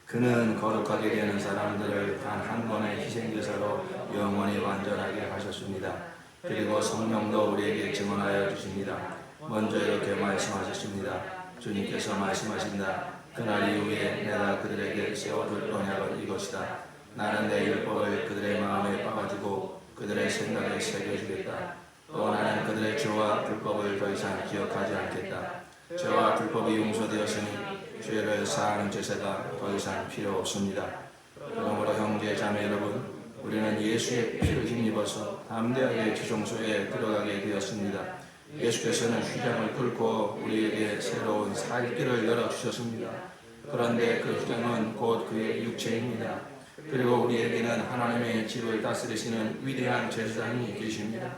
그는 거룩하게 되는 사람들을 단 한 번의 희생제사로 영원히 완전하게 하셨습니다. 그리고 성령도 우리에게 증언하여 주십니다. 먼저 이렇게 말씀하셨습니다. 주님께서 말씀하신다. 그날 이후에 내가 그들에게 세워줄 언약은 이것이다. 나는 내 율법을 그들의 마음에 박아주고 그들의 생각에 새겨주겠다. 또 나는 그들의 죄와 불법을 더 이상 기억하지 않겠다. 죄와 불법이 용서되었으니 죄를 사하는 제사가 더 이상 필요 없습니다. 그러므로 형제 자매 여러분, 우리는 예수의 피를 힘입어서 담대하게 지성소에 들어가게 되었습니다. 예수께서는 휘장을 뚫고 우리에게 새로운 살 길을 열어주셨습니다. 그런데 그 휘장은 곧 그의 육체입니다. 그리고 우리에게는 하나님의 집을 다스리시는 위대한 제사장이 계십니다.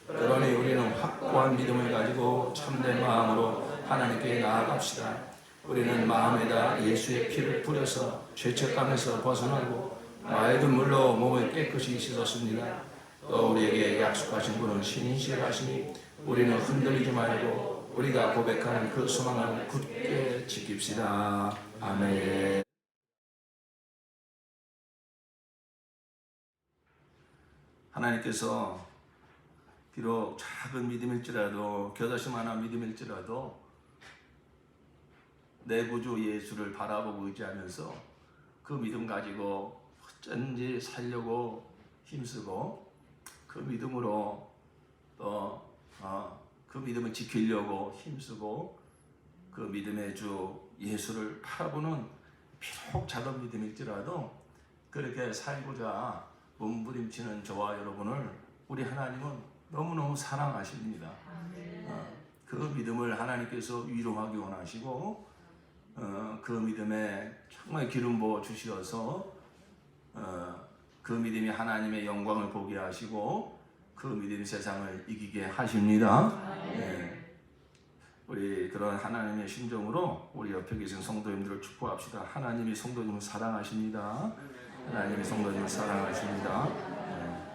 그러니 우리는 확고한 믿음을 가지고 참된 마음으로 하나님께 나아갑시다. 우리는 마음에다 예수의 피를 뿌려서 죄책감에서 벗어나고 맑은 물로 몸을 깨끗이 씻었습니다. 또 우리에게 약속하신 분은 신실하시니 우리는 흔들리지 말고 우리가 고백하는 그 소망을 굳게 지킵시다. 아멘. 하나님께서 비록 작은 믿음일지라도 겨자씨만한 믿음일지라도 내 구주 예수를 바라보고 의지하면서 그 믿음 가지고 어쩐지 살려고 힘쓰고 그 믿음으로 또 그 믿음을 지키려고 힘쓰고 그 믿음의 주 예수를 바라보는 비록 작은 믿음일지라도 그렇게 살고자 몸부림치는 저와 여러분을 우리 하나님은 너무너무 사랑하십니다. 그 믿음을 하나님께서 위로하기 원하시고 그 믿음에 정말 기름 부어 주셔서 그 믿음이 하나님의 영광을 보게 하시고 그 믿음이 세상을 이기게 하십니다. 네. 우리 그런 하나님의 심정으로 우리 옆에 계신 성도님들을 축복합시다. 하나님이 성도님을 사랑하십니다. 하나님이 성도님을 사랑하십니다. 네.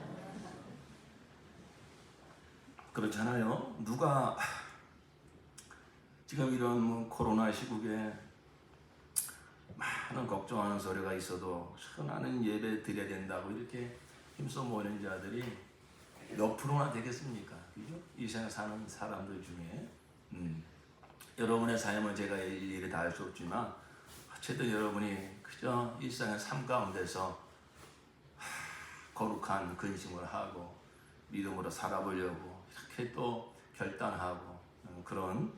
그렇잖아요. 누가 지금 이런 코로나 시국에 많은 걱정하는 소리가 있어도 나는 예배 드려야 된다고 이렇게 힘써 모이는 자들이 몇 프로나 되겠습니까? 그죠? 이 세상에 사는 사람들 중에 여러분의 삶을 제가 일일이 다 할 수 없지만 어쨌든 여러분이 그저 일상의 삶 가운데서 거룩한 근심을 하고 믿음으로 살아보려고 이렇게 또 결단하고 그런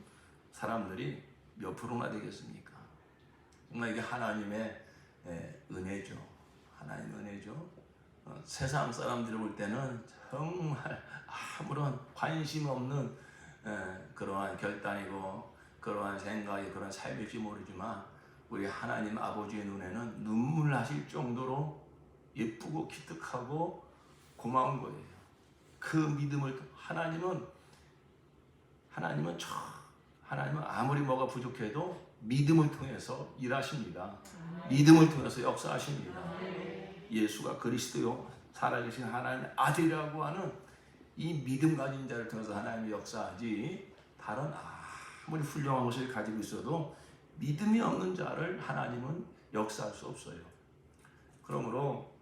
사람들이 몇 프로나 되겠습니까? 정말 이게 하나님의 은혜죠. 하나님의 은혜죠. 세상 사람들이 볼 때는 정말 아무런 관심 없는 그러한 결단이고 그러한 생각이 그런 삶일지 모르지만 우리 하나님 아버지의 눈에는 눈물 나실 정도로 예쁘고 기특하고 고마운 거예요. 그 믿음을 하나님은 아무리 뭐가 부족해도 믿음을 통해서 일하십니다. 믿음을 통해서 역사하십니다. 예수가 그리스도요 살아계신 하나님의 아들이라고 하는 이 믿음 가진 자를 통해서 하나님이 역사하지 다른 아무리 훌륭한 것을 가지고 있어도 믿음이 없는 자를 하나님은 역사할 수 없어요. 그러므로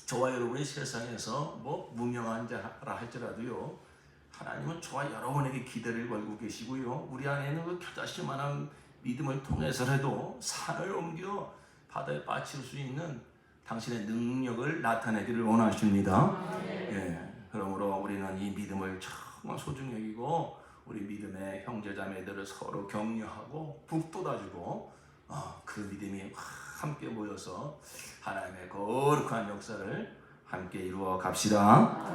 저와 여러분이 세상에서 뭐 무명한 자라 할지라도요 하나님은 저와 여러분에게 기대를 걸고 계시고요 우리 안에 있는 그 겨자씨만한 믿음을 통해서라도 산을 옮겨 바다에 빠칠 수 있는 당신의 능력을 나타내기를 원하십니다. 예, 그러므로 우리는 이 믿음을 정말 소중히 여기고 우리 믿음의 형제자매들을 서로 격려하고 북돋아주고 그 믿음이 함께 모여서 하나님의 거룩한 역사를 함께 이루어 갑시다.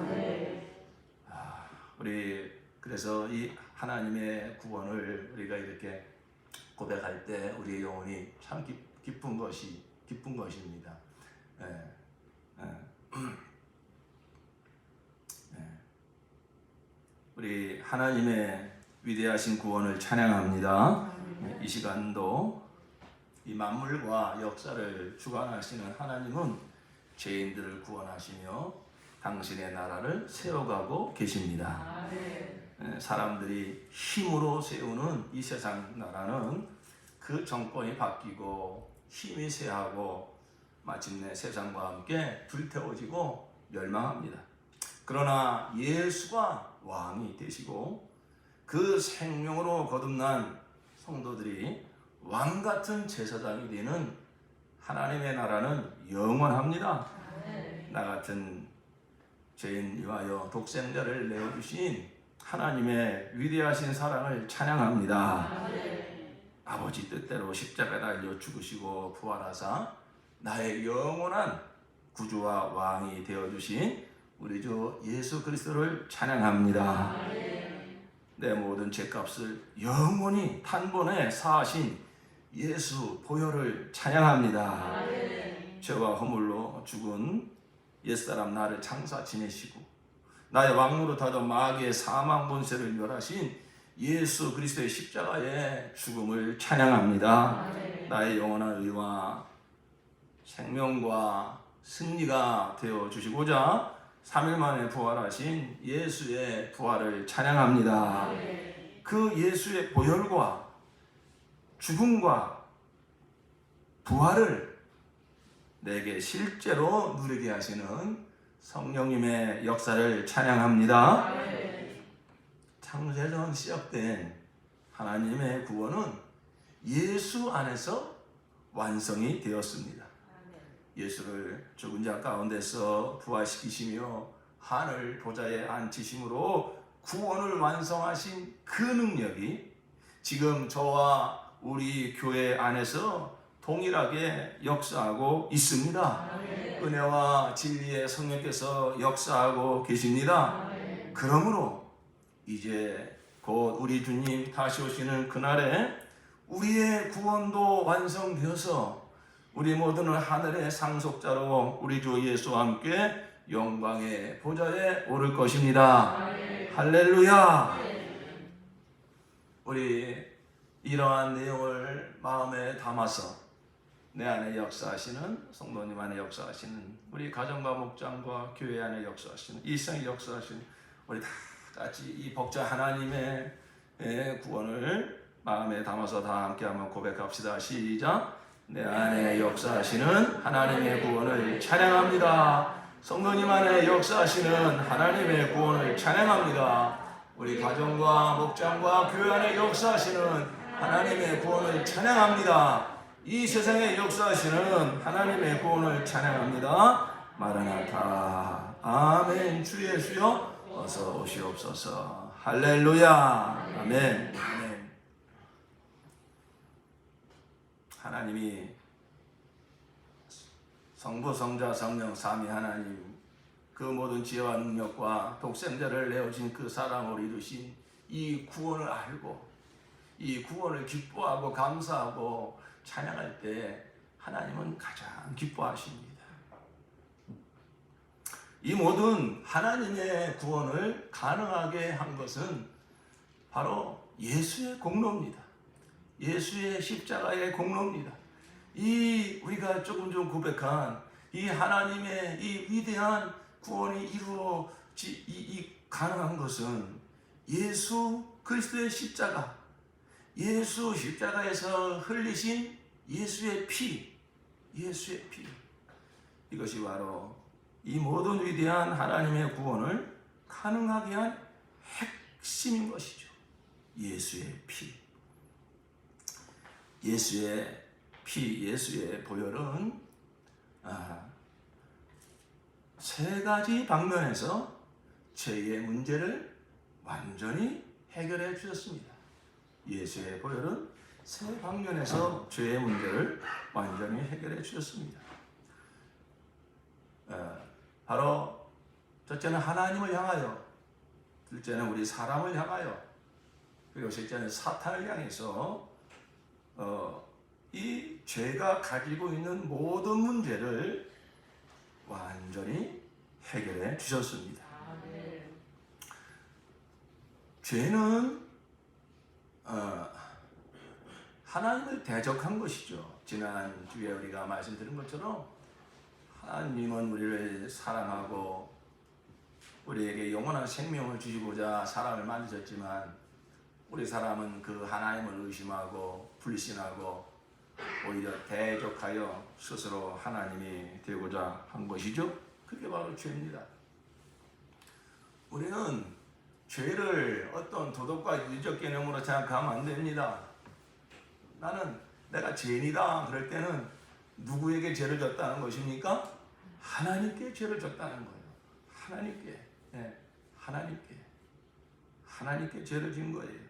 우리 그래서 이 하나님의 구원을 우리가 이렇게 고백할 때 우리의 영혼이 참 기쁜 것입니다. 우리 하나님의 위대하신 구원을 찬양합니다. 이 시간도 이 만물과 역사를 주관하시는 하나님은 죄인들을 구원하시며 당신의 나라를 세워가고 계십니다. 사람들이 힘으로 세우는 이 세상 나라는 그 정권이 바뀌고 힘이 쇠하고 마침내 세상과 함께 불태워지고 멸망합니다. 그러나 예수가 왕이 되시고 그 생명으로 거듭난 성도들이 왕같은 제사장이 되는 하나님의 나라는 영원합니다. 나 같은 죄인 위하여 독생자를 내어주신 하나님의 위대하신 사랑을 찬양합니다. 아버지 뜻대로 십자가에 달려 죽으시고 부활하사 나의 영원한 구주와 왕이 되어주신 우리 주 예수 그리스도를 찬양합니다. 내 모든 죄값을 영원히 단번에 사하신 예수 보혈을 찬양합니다. 죄와 허물로 죽은 옛사람 나를 장사 지내시고 나의 왕노릇하던 마귀의 사망 권세를 멸하신 예수 그리스도의 십자가의 죽음을 찬양합니다. 나의 영원한 의와 생명과 승리가 되어주시고자 3일 만에 부활하신 예수의 부활을 찬양합니다. 그 예수의 보혈과 죽음과 부활을 내게 실제로 누리게 하시는 성령님의 역사를 찬양합니다. 창세전 시작된 하나님의 구원은 예수 안에서 완성이 되었습니다. 예수를 죽은 자 가운데서 부활시키시며 하늘 보좌에 앉히심으로 구원을 완성하신 그 능력이 지금 저와 우리 교회 안에서 동일하게 역사하고 있습니다. 은혜와 진리의 성령께서 역사하고 계십니다. 그러므로 이제 곧 우리 주님 다시 오시는 그날에 우리의 구원도 완성되어서 우리 모두는 하늘의 상속자로 우리 주 예수와 함께 영광의 보좌에 오를 것입니다. 할렐루야. 우리 이러한 내용을 마음에 담아서 내 안에 역사하시는 성도님 안에 역사하시는 우리 가정과 목장과 교회 안에 역사하시는 일생에 역사하시는 우리 다 같이 이 복자 하나님의 구원을 마음에 담아서 다 함께 한번 고백합시다. 시작. 내 안에 역사하시는 하나님의 구원을 찬양합니다. 성도님 안에 역사하시는 하나님의 구원을 찬양합니다. 우리 가정과 목장과 교회 안에 역사하시는 하나님의 구원을 찬양합니다. 이 세상에 역사하시는 하나님의 구원을 찬양합니다. 마라나타. 아멘. 주 예수여 어서 오시옵소서. 할렐루야. 아멘. 아멘. 하나님이 성부, 성자, 성령, 삼위 하나님 그 모든 지혜와 능력과 독생자를 내어주신 그 사랑으로 이루신 이 구원을 알고 이 구원을 기뻐하고 감사하고 찬양할 때 하나님은 가장 기뻐하십니다. 이 모든 하나님의 구원을 가능하게 한 것은 바로 예수의 공로입니다. 예수의 십자가의 공로입니다. 이 우리가 조금 전 고백한 이 하나님의 이 위대한 구원이 이루어지 가능한 것은 예수 그리스도의 십자가, 예수 십자가에서 흘리신 예수의 피, 이것이 바로 이 모든 위대한 하나님의 구원을 가능하게 한 핵심인 것이죠. 예수의 피. 예수의 피, 예수의 보혈은 세 가지 방면에서 죄의 문제를 완전히 해결해 주셨습니다. 예수의 보혈은 세 방면에서 죄의 문제를 완전히 해결해 주셨습니다. 바로 첫째는 하나님을 향하여, 둘째는 우리 사람을 향하여, 그리고 셋째는 사탄을 향해서 이 죄가 가지고 있는 모든 문제를 완전히 해결해 주셨습니다. 죄는 하나님을 대적한 것이죠. 지난주에 우리가 말씀드린 것처럼 하나님은 우리를 사랑하고 우리에게 영원한 생명을 주시고자 사람을 만드셨지만 우리 사람은 그 하나님을 의심하고 불신하고 오히려 대적하여 스스로 하나님이 되고자 한 것이죠. 그게 바로 죄입니다. 우리는 죄를 어떤 도덕과 유적 개념으로 생각하면 안 됩니다. 나는 내가 죄인이다 그럴 때는 누구에게 죄를 졌다는 것입니까? 하나님께 죄를 졌다는 거예요. 하나님께, 하나님께 죄를 진 거예요.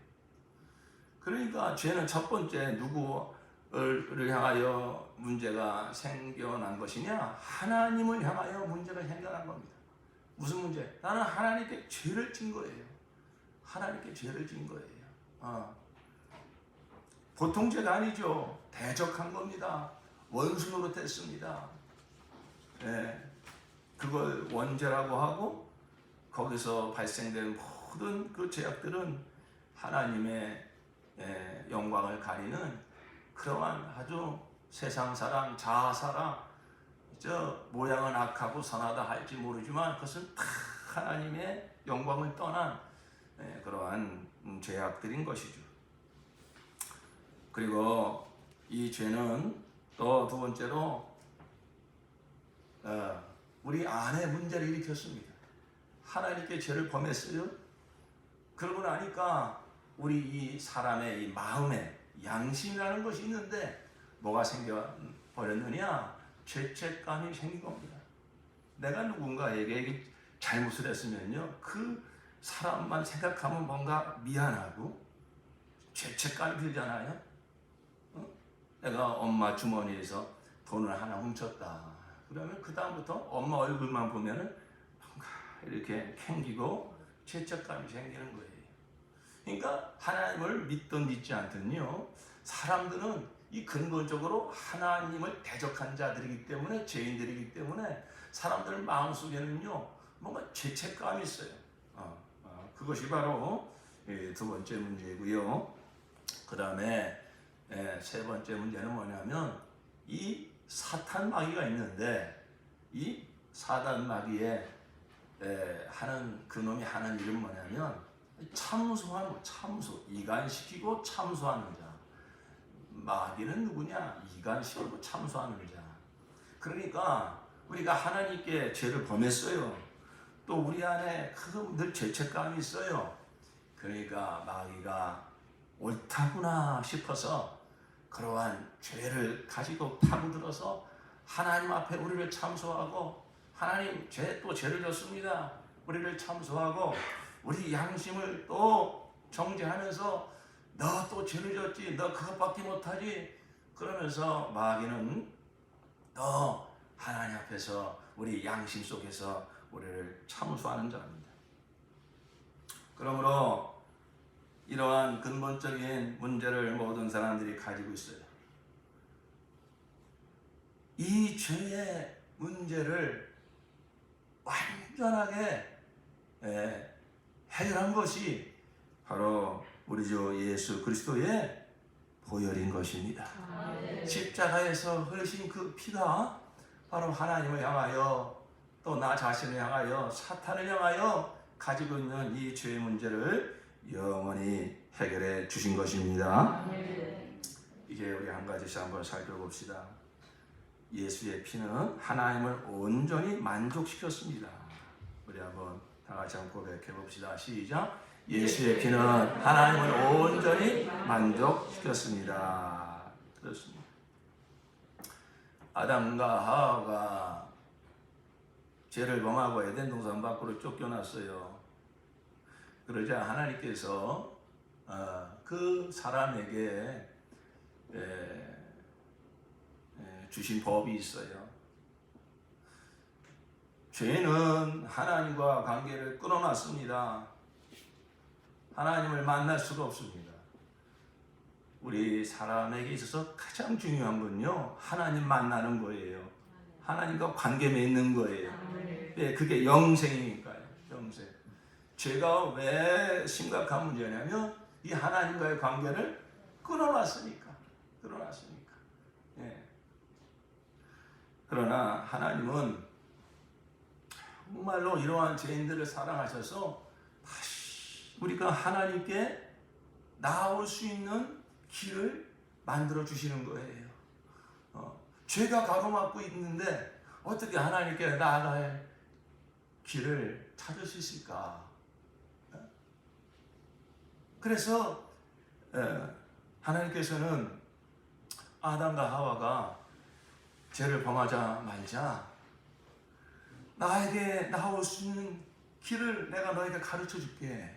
그러니까 죄는 첫 번째 누구를 향하여 문제가 생겨난 것이냐? 하나님을 향하여 문제가 생겨난 겁니다. 무슨 문제? 나는 하나님께 죄를 진 거예요. 하나님께 죄를 진 거예요. 보통 죄가 아니죠. 대적한 겁니다. 원수 노릇했습니다. 그걸 원죄라고 하고 거기서 발생된 모든 그 죄악들은 하나님의 영광을 가리는 그러한 아주 세상사랑, 자아사랑, 모양은 악하고 선하다 할지 모르지만 그것은 다 하나님의 영광을 떠난 그러한 죄악들인 것이죠. 그리고 이 죄는 또 두 번째로 우리 안에 문제를 일으켰습니다. 하나님께 죄를 범했어요. 그러고 나니까 우리 이 사람의 이 마음에 양심이라는 것이 있는데 뭐가 생겨버렸느냐? 죄책감이 생긴 겁니다. 내가 누군가에게 잘못을 했으면요, 그 사람만 생각하면 뭔가 미안하고 죄책감이 들잖아요. 내가 엄마 주머니에서 돈을 하나 훔쳤다. 그러면 그 다음부터 엄마 얼굴만 보면은 뭔가 이렇게 캥기고 죄책감이 생기는 거예요. 그러니까 하나님을 믿든 믿지 않든요, 사람들은 이 근본적으로 하나님을 대적한 자들이기 때문에, 죄인들이기 때문에 사람들 마음속에는요 뭔가 죄책감이 있어요. 그것이 바로 두 번째 문제이고요. 그 다음에 세 번째 문제는 뭐냐면 이 사탄 마귀가 있는데 이 사단 마귀에 하는 그놈이 하는 일은 뭐냐면 참소하는 거, 참소, 이간시키고 참소하는 자. 마귀는 누구냐? 이간시키고 참소하는 자. 그러니까 우리가 하나님께 죄를 범했어요. 또 우리 안에 늘 죄책감이 있어요. 그러니까 마귀가 옳다구나 싶어서 그러한 죄를 가지고 파고들어서 하나님 앞에 우리를 참소하고, 하나님 또 죄를 졌습니다. 우리를 참소하고 우리 양심을 또 정죄하면서 너 또 죄를 졌지, 너 그것밖에 못하지, 그러면서 마귀는 너 하나님 앞에서 우리 양심 속에서 우리를 참소하는 자입니다. 그러므로 이러한 근본적인 문제를 모든 사람들이 가지고 있어요. 이 죄의 문제를 완전하게 해결한 것이 바로 우리 주 예수 그리스도의 보혈인 것입니다. 십자가에서 흘리신 그 피가 바로 하나님을 향하여 또 나 자신을 향하여 사탄을 향하여 가지고 있는 이 죄의 문제를 영원히 해결해 주신 것입니다. 이제 우리 한 가지씩 한번 살펴봅시다. 예수의 피는 하나님을 온전히 만족시켰습니다. 우리 한번 다 같이 한번 고백해 봅시다. 시작. 예수의 피는 하나님을 온전히 만족시켰습니다. 그렇습니다. 아담과 하와가 죄를 범하고 에덴 동산 밖으로 쫓겨났어요. 그러자 하나님께서 그 사람에게 주신 법이 있어요. 죄는 하나님과 관계를 끊어놨습니다. 하나님을 만날 수가 없습니다. 우리 사람에게 있어서 가장 중요한 건요, 하나님 만나는 거예요. 하나님과 관계 맺는 거예요. 그게 영생이니까요. 영생. 죄가 왜 심각한 문제냐면 이 하나님과의 관계를 끊어놨으니까. 그러나 하나님은 정말로 이러한 죄인들을 사랑하셔서 우리가 하나님께 나올 수 있는 길을 만들어 주시는 거예요. 죄가 가로막고 있는데 어떻게 하나님께 나아갈 길을 찾을 수 있을까? 그래서 하나님께서는 아담과 하와가 죄를 범하자 말자 나에게 나올 수 있는 길을 내가 너에게 가르쳐 줄게.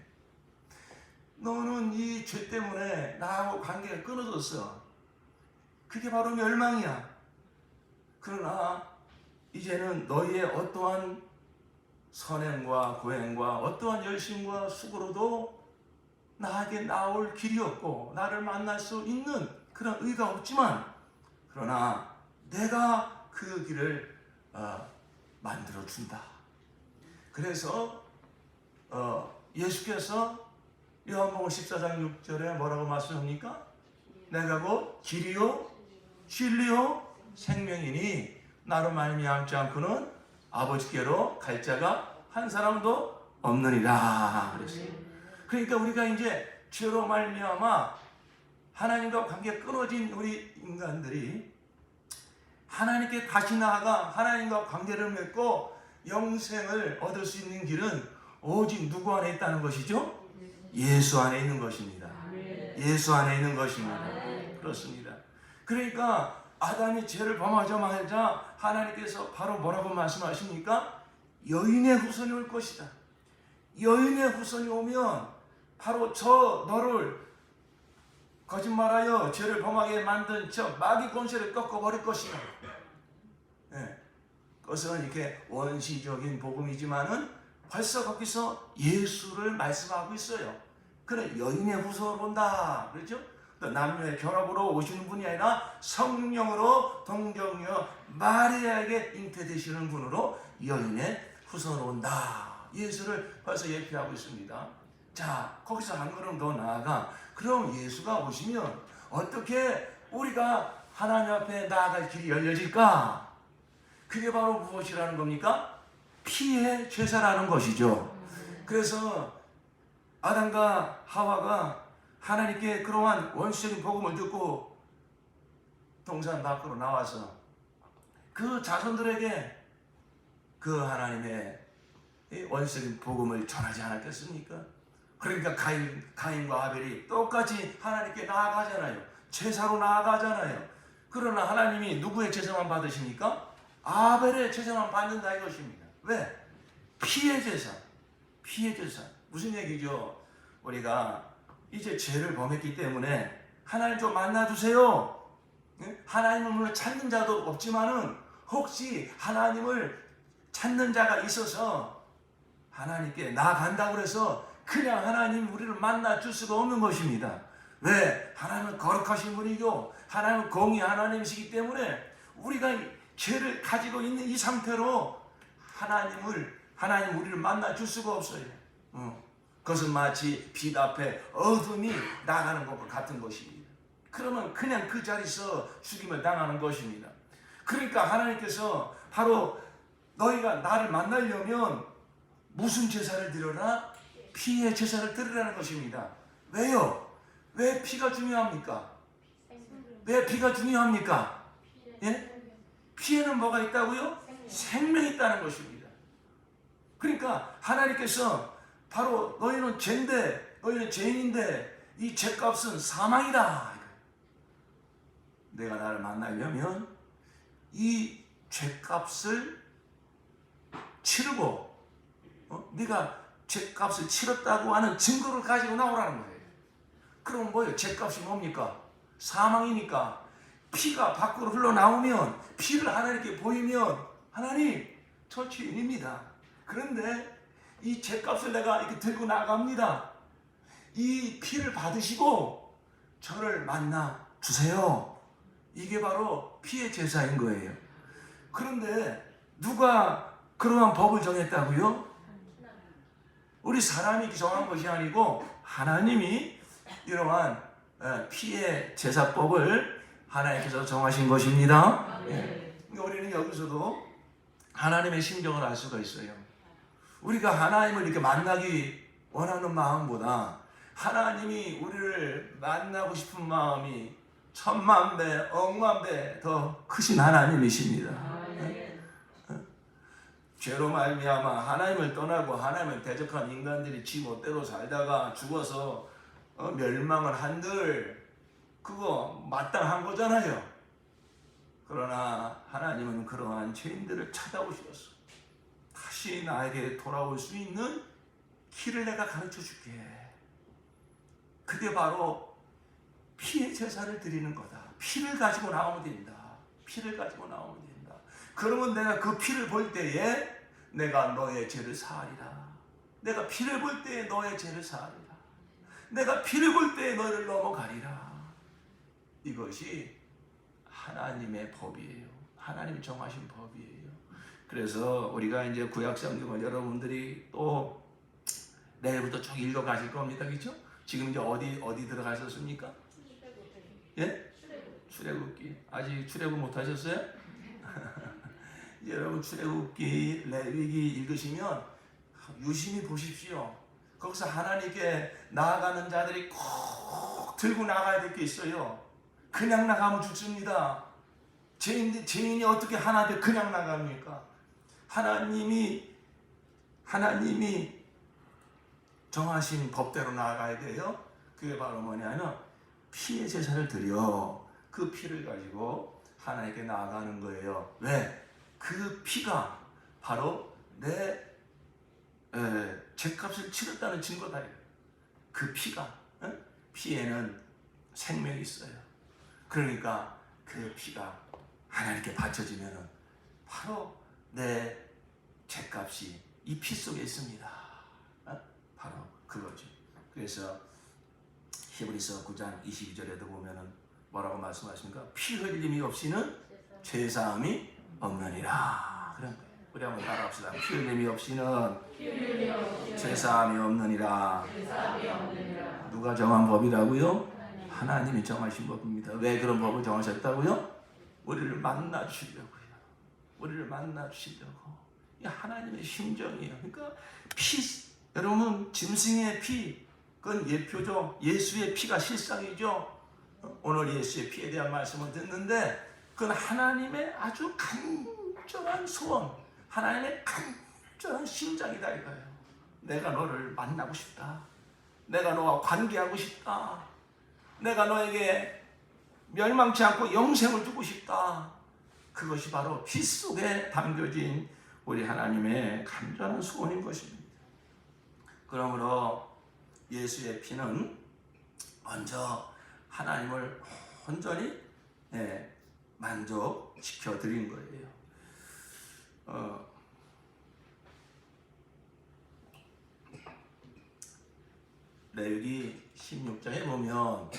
너는 이 죄 때문에 나하고 관계가 끊어졌어. 그게 바로 멸망이야. 그러나 이제는 너희의 어떠한 선행과 고행과 어떠한 열심과 수고로도 나에게 나올 길이 없고 나를 만날 수 있는 그런 의가 없지만 그러나 내가 그 길을 만들어 준다. 그래서 예수께서 요한복음 14장 6절에 뭐라고 말씀합니까? 내가 곧 길이요 진리요 생명이니 나로 말미암지 않고는 아버지께로 갈 자가 한 사람도 없느니라 그랬어요. 그러니까 우리가 이제 죄로 말미암아 하나님과 관계 끊어진 우리 인간들이 하나님께 다시 나아가 하나님과 관계를 맺고 영생을 얻을 수 있는 길은 오직 누구 안에 있다는 것이죠? 예수 안에 있는 것입니다. 예수 안에 있는 것입니다. 그렇습니다. 그러니까 아담이 죄를 범하자마자 하나님께서 바로 뭐라고 말씀하십니까? 여인의 후손이 올 것이다. 여인의 후손이 오면 바로 저 너를 거짓말하여 죄를 범하게 만든 저 마귀 권세를 꺾어버릴 것이다. 그것은 이렇게 원시적인 복음이지만은 벌써 거기서 예수를 말씀하고 있어요. 그래 여인의 후손으로 온다. 그렇죠? 남녀의 결합으로 오시는 분이 아니라 성령으로 동정녀 마리아에게 잉태되시는 분으로 여인의 후손으로 온다. 예수를 벌써 예표하고 있습니다. 자, 거기서 한 걸음 더 나아가 그럼 예수가 오시면 어떻게 우리가 하나님 앞에 나아갈 길이 열려질까? 그게 바로 무엇이라는 겁니까? 피의 제사라는 것이죠. 그래서 아담과 하와가 하나님께 그러한 원시적인 복음을 듣고 동산 밖으로 나와서 그 자손들에게 그 하나님의 원시적인 복음을 전하지 않았겠습니까? 그러니까 가인과 아벨이 똑같이 하나님께 나아가잖아요. 제사로 나아가잖아요. 그러나 하나님이 누구의 제사만 받으십니까? 아벨의 제사만 받는다 이것입니다. 왜? 피의 제사. 피의 제사. 무슨 얘기죠? 우리가 이제 죄를 범했기 때문에 하나님 좀 만나주세요. 하나님을 찾는 자도 없지만은 혹시 하나님을 찾는 자가 있어서 하나님께 나아간다고 해서 그냥 하나님 우리를 만나줄 수가 없는 것입니다. 왜? 하나님은 거룩하신 분이고 하나님은 공의 하나님이시기 때문에 우리가 죄를 가지고 있는 이 상태로 하나님 우리를 만나줄 수가 없어요. 그것은 마치 빛 앞에 어둠이 나가는 것과 같은 것입니다. 그러면 그냥 그 자리에서 죽임을 당하는 것입니다. 그러니까 하나님께서 바로 너희가 나를 만나려면 무슨 제사를 드려라? 피의 제사를 드리라는 것입니다. 왜요? 왜 피가 중요합니까? 왜 피가 중요합니까? 예? 피에는 뭐가 있다고요? 생명이 있다는 것입니다. 그러니까 하나님께서 바로 너희는 죄인데 너희는 죄인인데 이 죄값은 사망이다. 내가 나를 만나려면 이 죄값을 치르고 네가 죄값을 치렀다고 하는 증거를 가지고 나오라는 거예요. 그럼 뭐예요? 죄값이 뭡니까? 사망이니까 피가 밖으로 흘러나오면 피를 하나님께 보이면 하나님 저 죄인입니다. 그런데 이 죄값을 내가 이렇게 들고 나갑니다. 이 피를 받으시고 저를 만나 주세요. 이게 바로 피의 제사인 거예요. 그런데 누가 그러한 법을 정했다고요? 우리 사람이 정한 것이 아니고 하나님이 이러한 피의 제사법을 하나님께서 정하신 것입니다. 그러니까 우리는 여기서도 하나님의 심정을 알 수가 있어요. 우리가 하나님을 이렇게 만나기 원하는 마음보다 하나님이 우리를 만나고 싶은 마음이 천만 배, 억만 배 더 크신 하나님이십니다. 죄로 말미암아 하나님을 떠나고 하나님을 대적한 인간들이 지 멋대로 살다가 죽어서 멸망을 한들 그거 마땅한 거잖아요. 그러나 하나님은 그러한 죄인들을 찾아오셔서 다시 나에게 돌아올 수 있는 길을 내가 가르쳐 줄게. 그게 바로 피의 제사를 드리는 거다. 피를 가지고 나오면 된다. 피를 가지고 나오면 된다. 그러면 내가 그 피를 볼 때에 내가 너의 죄를 사하리라. 내가 피를 볼 때에 너의 죄를 사하리라. 내가 피를 볼 때에 너를 넘어가리라. 이것이 하나님의 법이에요. 하나님이 정하신 법이에요. 그래서 우리가 이제 구약 성경을 여러분들이 또 내일부터 쭉 읽어 가실 겁니다. 그렇죠? 지금 이제 어디 들어가셨습니까? 예? 출애굽기. 아직 출애굽 못 하셨어요? 여러분 출애굽기, 레위기 읽으시면 유심히 보십시오. 거기서 하나님께 나아가는 자들이 꼭 들고 나가야 될 게 있어요. 그냥 나가면 죽습니다. 죄인이 어떻게 하나님께 그냥 나갑니까? 하나님이 정하신 법대로 나아가야 돼요. 그게 바로 뭐냐면 피의 제사를 드려 그 피를 가지고 하나님께 나아가는 거예요. 왜? 그 피가 바로 내 죄값을 치렀다는 증거다. 그 피가, 피에는 생명이 있어요. 그러니까 그 피가 하나님께 바쳐지면은 바로 내 죄값이 이 피 속에 있습니다. 바로 그거죠. 그래서 히브리서 9장 22절에도 보면은 뭐라고 말씀하십니까? 피 흘림이 없이는 죄사함이 없느니라. 그런 거예요. 우리 한번 따라합시다. 피 흘림이 없이는 죄사함이 없느니라. 누가 정한 법이라고요? 하나님이 정하신 법입니다. 왜 그런 법을 정하셨다고요? 우리를 만나 주시려고요. 우리를 만나 주시려고. 이 하나님의 심정이에요. 그러니까 피, 여러분 짐승의 피, 그건 예표죠. 예수의 피가 실상이죠. 오늘 예수의 피에 대한 말씀을 듣는데 그건 하나님의 아주 간절한 소원, 하나님의 간절한 심장이다 이거예요. 내가 너를 만나고 싶다. 내가 너와 관계하고 싶다. 내가 너에게 멸망치 않고 영생을 주고 싶다. 그것이 바로 피 속에 담겨진 우리 하나님의 간절한 소원인 것입니다. 그러므로 예수의 피는 먼저 하나님을 온전히 만족시켜 드린 거예요. 레위기 16장에 보면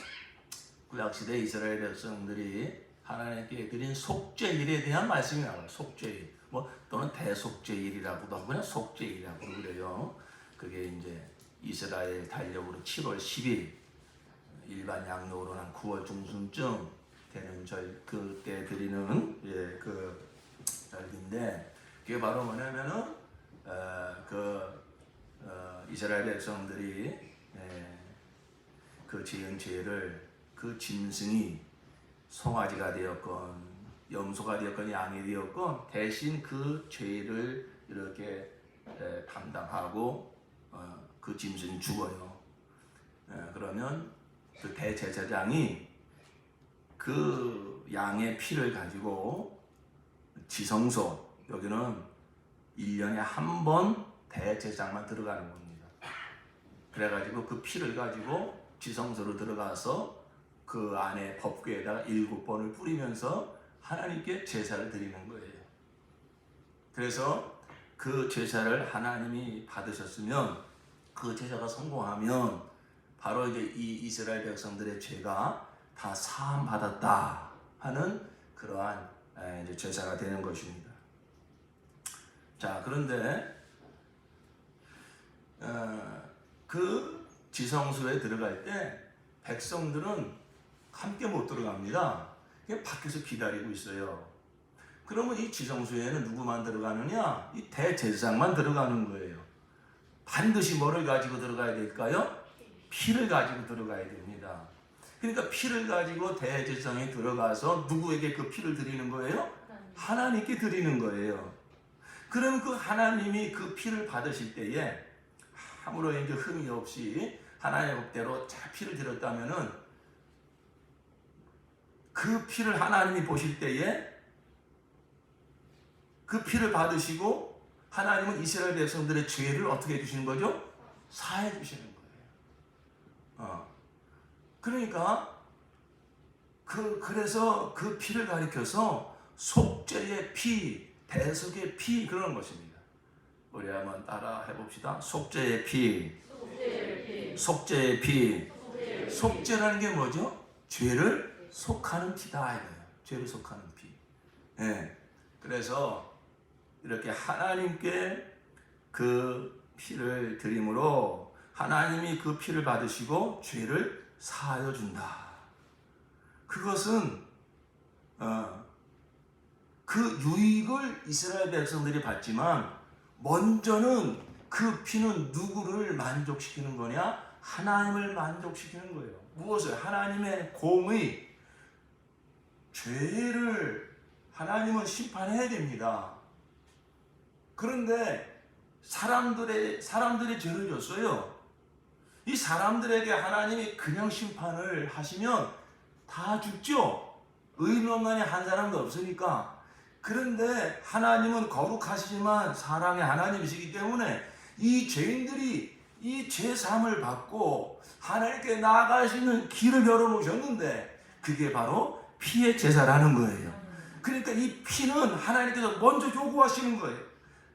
구약시대 이스라엘 백성들이 하나님께 드린 속죄일에 대한 말씀이 나와요. 속죄일, 또는 대속죄일이라고도 하고 그냥 속죄일이라고 그래요. 그게 이제 이스라엘 달력으로 7월 10일, 일반 양력으로는 9월 중순쯤 되는 그때 드리는 그 절기인데, 그게 바로 뭐냐면은 이스라엘 백성들이 그 지은 죄를 그 짐승이 송아지가 되었건 염소가 되었건 양이 되었건 대신 그 죄를 이렇게 담당하고 그 짐승이 죽어요. 그러면 그 대제사장이 그 양의 피를 가지고 지성소, 여기는 1년에 한 번 대제사장만 들어가는 겁니다. 그래가지고 그 피를 가지고 지성소로 들어가서 그 안에 법궤에다가 7번을 뿌리면서 하나님께 제사를 드리는 거예요. 그래서 그 제사를 하나님이 받으셨으면, 그 제사가 성공하면 바로 이제 이 이스라엘 백성들의 죄가 다 사함 받았다 하는 그러한 이제 제사가 되는 것입니다. 자, 그런데 그 지성소에 들어갈 때 백성들은 함께 못 들어갑니다. 그냥 밖에서 기다리고 있어요. 그러면 이 지성소에는 누구만 들어가느냐? 이 대제사장만 들어가는 거예요. 반드시 뭐를 가지고 들어가야 될까요? 피를 가지고 들어가야 됩니다. 그러니까 피를 가지고 대제사장에 들어가서 누구에게 그 피를 드리는 거예요? 하나님께 드리는 거예요. 그럼 그 하나님이 그 피를 받으실 때에 아무런 이제 흠이 없이 하나님의 법대로 잘 피를 드렸다면은 그 피를 하나님이 보실 때에 그 피를 받으시고 하나님은 이스라엘 백성들의 죄를 어떻게 해주시는 거죠? 사해 주시는 거예요. 그러니까 그래서 그 피를 가리켜서 속죄의 피, 대속의 피 그러는 것입니다. 우리 한번 따라 해봅시다. 속죄의 피, 속죄의 피. 속죄라는 게 뭐죠? 죄를 속하는 피다 이거예요. 죄를 속하는 피. 예. 그래서 이렇게 하나님께 그 피를 드림으로 하나님이 그 피를 받으시고 죄를 사하여 준다. 그것은 그 유익을 이스라엘 백성들이 받지만 먼저는 그 피는 누구를 만족시키는 거냐? 하나님을 만족시키는 거예요. 무엇을? 하나님의 공의, 죄를 하나님은 심판해야 됩니다. 그런데 사람들이 죄를 졌어요. 이 사람들에게 하나님이 그냥 심판을 하시면 다 죽죠. 의인만이 한 사람도 없으니까. 그런데 하나님은 거룩하시지만 사랑의 하나님이시기 때문에 이 죄인들이 이 죄사함을 받고 하나님께 나아가시는 길을 열어놓으셨는데 그게 바로 피의 제사라는 거예요. 그러니까 이 피는 하나님께서 먼저 요구하시는 거예요.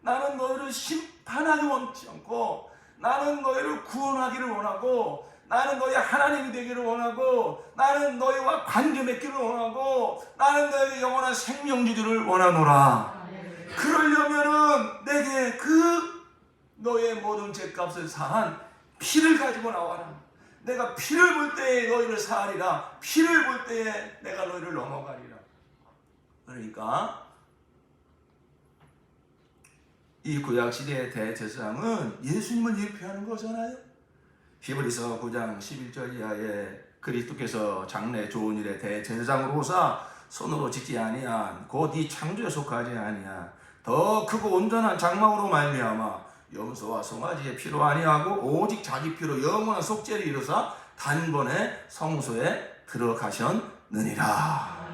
나는 너희를 심판하기 원치 않고 나는 너희를 구원하기를 원하고 나는 너희 하나님이 되기를 원하고 나는 너희와 관계 맺기를 원하고 나는 너희에게 영원한 생명 주기를 원하노라. 그러려면은 내게 그 너의 모든 죄값을 사한 피를 가지고 나와라. 내가 피를 볼 때에 너희를 사하리라. 피를 볼 때에 내가 너희를 넘어가리라. 그러니까 이 구약시대의 대제사장은 예수님을 예표하는 거잖아요. 히브리서 9장 11절 이하에 그리스도께서 장래 좋은 일의 대제사장으로 오사 손으로 짓지 아니한 곧 이 창조에 속하지 아니한 더 크고 온전한 장막으로 말미암아 염소와 송아지의 피로 아니하고 오직 자기 피로 영원한 속죄를 이루사 단번에 성소에 들어가셨느니라.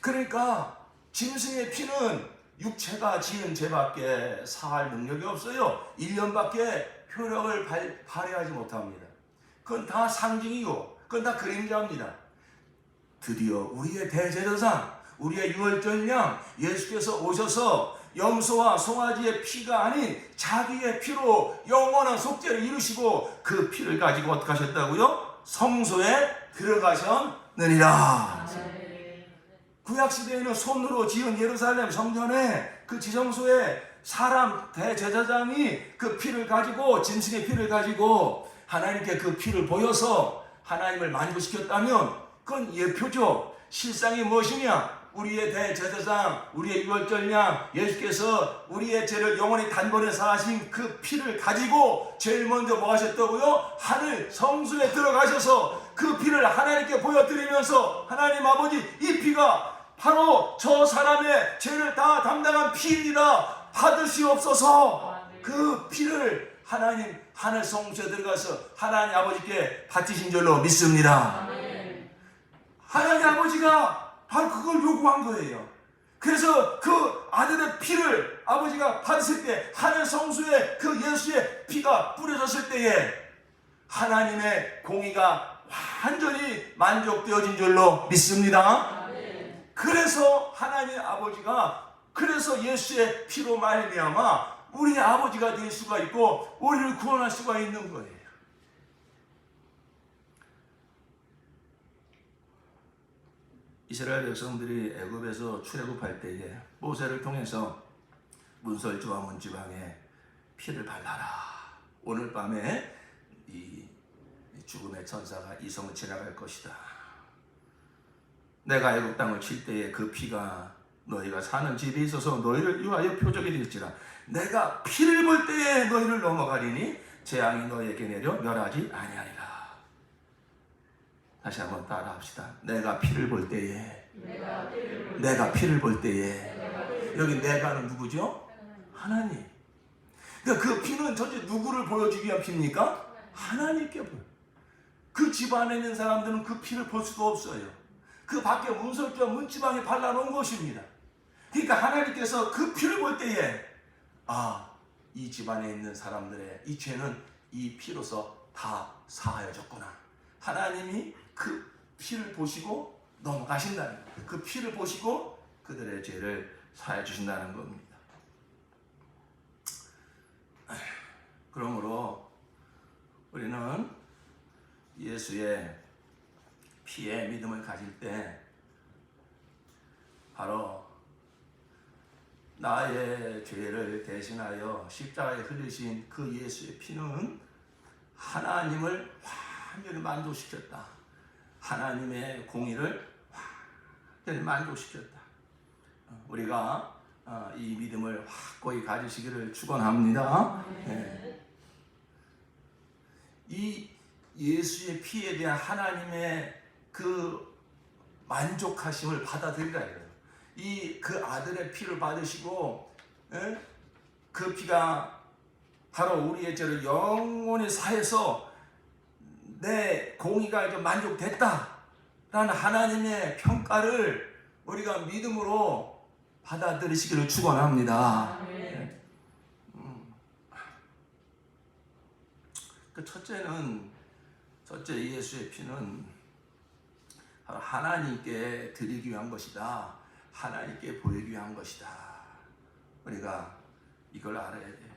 그러니까 짐승의 피는 육체가 지은 죄밖에 사할 능력이 없어요. 1년밖에 효력을 발휘하지 못합니다. 그건 다 상징이고 그건 다 그림자입니다. 드디어 우리의 대제사장, 우리의 유월절 양 예수께서 오셔서 염소와 송아지의 피가 아닌 자기의 피로 영원한 속죄를 이루시고 그 피를 가지고 어떻게 하셨다고요? 성소에 들어가셨느니라. 구약시대에는 손으로 지은 예루살렘 성전에 그 지성소에 사람 대제사장이 그 피를 가지고 짐승의 피를 가지고 하나님께 그 피를 보여서 하나님을 만족시켰다면 그건 예표죠. 실상이 무엇이냐? 우리의 대제사장, 우리의 유월절 양 예수께서 우리의 죄를 영원히 단번에 사하신 그 피를 가지고 제일 먼저 뭐 하셨다고요? 하늘 성소에 들어가셔서 그 피를 하나님께 보여드리면서 하나님 아버지 이 피가 바로 저 사람의 죄를 다 담당한 피입니다. 받으시옵소서. 그 피를 하나님 하늘 성소에 들어가서 하나님 아버지께 바치신 줄로 믿습니다. 하나님 아버지가 바로 그걸 요구한 거예요. 그래서 그 아들의 피를 아버지가 받으실 때 하늘 성소에 그 예수의 피가 뿌려졌을 때에 하나님의 공의가 완전히 만족되어진 줄로 믿습니다. 그래서 하나님 아버지가 그래서 예수의 피로 말미암아 우리의 아버지가 될 수가 있고 우리를 구원할 수가 있는 거예요. 이스라엘 백성들이 애굽에서 출애굽할 때에 모세를 통해서 문설주와 문지방에 피를 발라라. 오늘 밤에 이 죽음의 천사가 이 성을 지나갈 것이다. 내가 애굽 땅을 칠 때에 그 피가 너희가 사는 집에 있어서 너희를 위하여 표적이 될지라. 내가 피를 볼 때에 너희를 넘어가리니 재앙이 너희에게 내려 멸하지 아니하리라. 다시 한번 따라합시다. 내가 피를 볼 때에, 내가 피를 볼 때에. 여기 내가는 누구죠? 하나님. 그러니까 그 피는 전체 누구를 보여주기 위한 피입니까? 하나님께 보여. 그 집안에 있는 사람들은 그 피를 볼 수가 없어요. 그 밖에 문설주와 문지방에 발라놓은 것입니다. 그러니까 하나님께서 그 피를 볼 때에 이 집안에 있는 사람들의 이 죄는 이 피로서 다 사하여졌구나. 하나님이 그 피를 보시고 넘어가신다는 거예요. 그 피를 보시고 그들의 죄를 사해 주신다는 겁니다. 그러므로 우리는 예수의 피에 믿음을 가질 때 바로 나의 죄를 대신하여 십자가에 흘리신 그 예수의 피는 하나님을 완전히 만족시켰다. 하나님의 공의를 완전히 만족시켰다. 우리가 이 믿음을 확고히 가지시기를 축원합니다. 네. 이 예수의 피에 대한 하나님의 그 만족하심을 받아들이라 해요. 그 아들의 피를 받으시고 그 피가 바로 우리의 죄를 영원히 사해서 내 공의가 이제 만족됐다라는 하나님의 평가를 우리가 믿음으로 받아들이시기를 축원합니다. 그 첫째 예수의 피는 바로 하나님께 드리기 위한 것이다. 하나님께 보이기 위한 것이다. 우리가 이걸 알아야 돼요.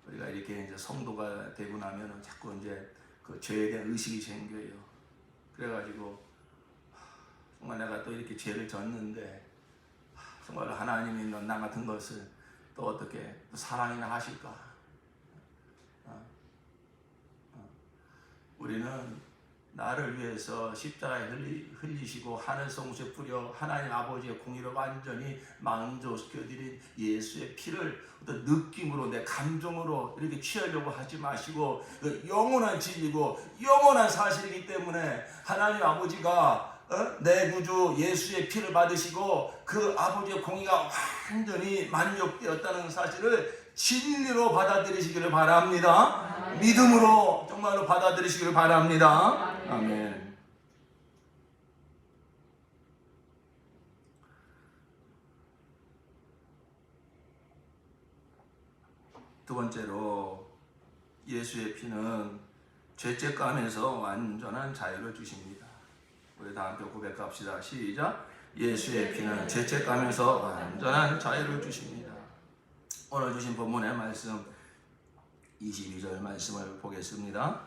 우리가 이렇게 이제 성도가 되고 나면은 자꾸 이제 그 죄에 대한 의식이 생겨요. 그래가지고 정말 내가 또 이렇게 죄를 졌는데 정말 하나님이 나 같은 것을 또 어떻게 또 사랑이나 하실까? 우리는 나를 위해서 십자가에 흘리시고 하늘 성소에 뿌려 하나님 아버지의 공의를 완전히 만족시켜드린 예수의 피를 어떤 느낌으로 내 감정으로 이렇게 취하려고 하지 마시고 영원한 진리고 영원한 사실이기 때문에 하나님 아버지가 내 구주 예수의 피를 받으시고 그 아버지의 공의가 완전히 만족되었다는 사실을 진리로 받아들이시기를 바랍니다. 믿음으로 정말로 받아들이시기를 바랍니다. 아멘. 두 번째로 예수의 피는 죄책감에서 완전한 자유를 주십니다. 우리 다 함께 고백합시다. 시작. 예수의 피는 죄책감에서 완전한 자유를 주십니다. 오늘 주신 본문의 말씀 22절 말씀을 보겠습니다.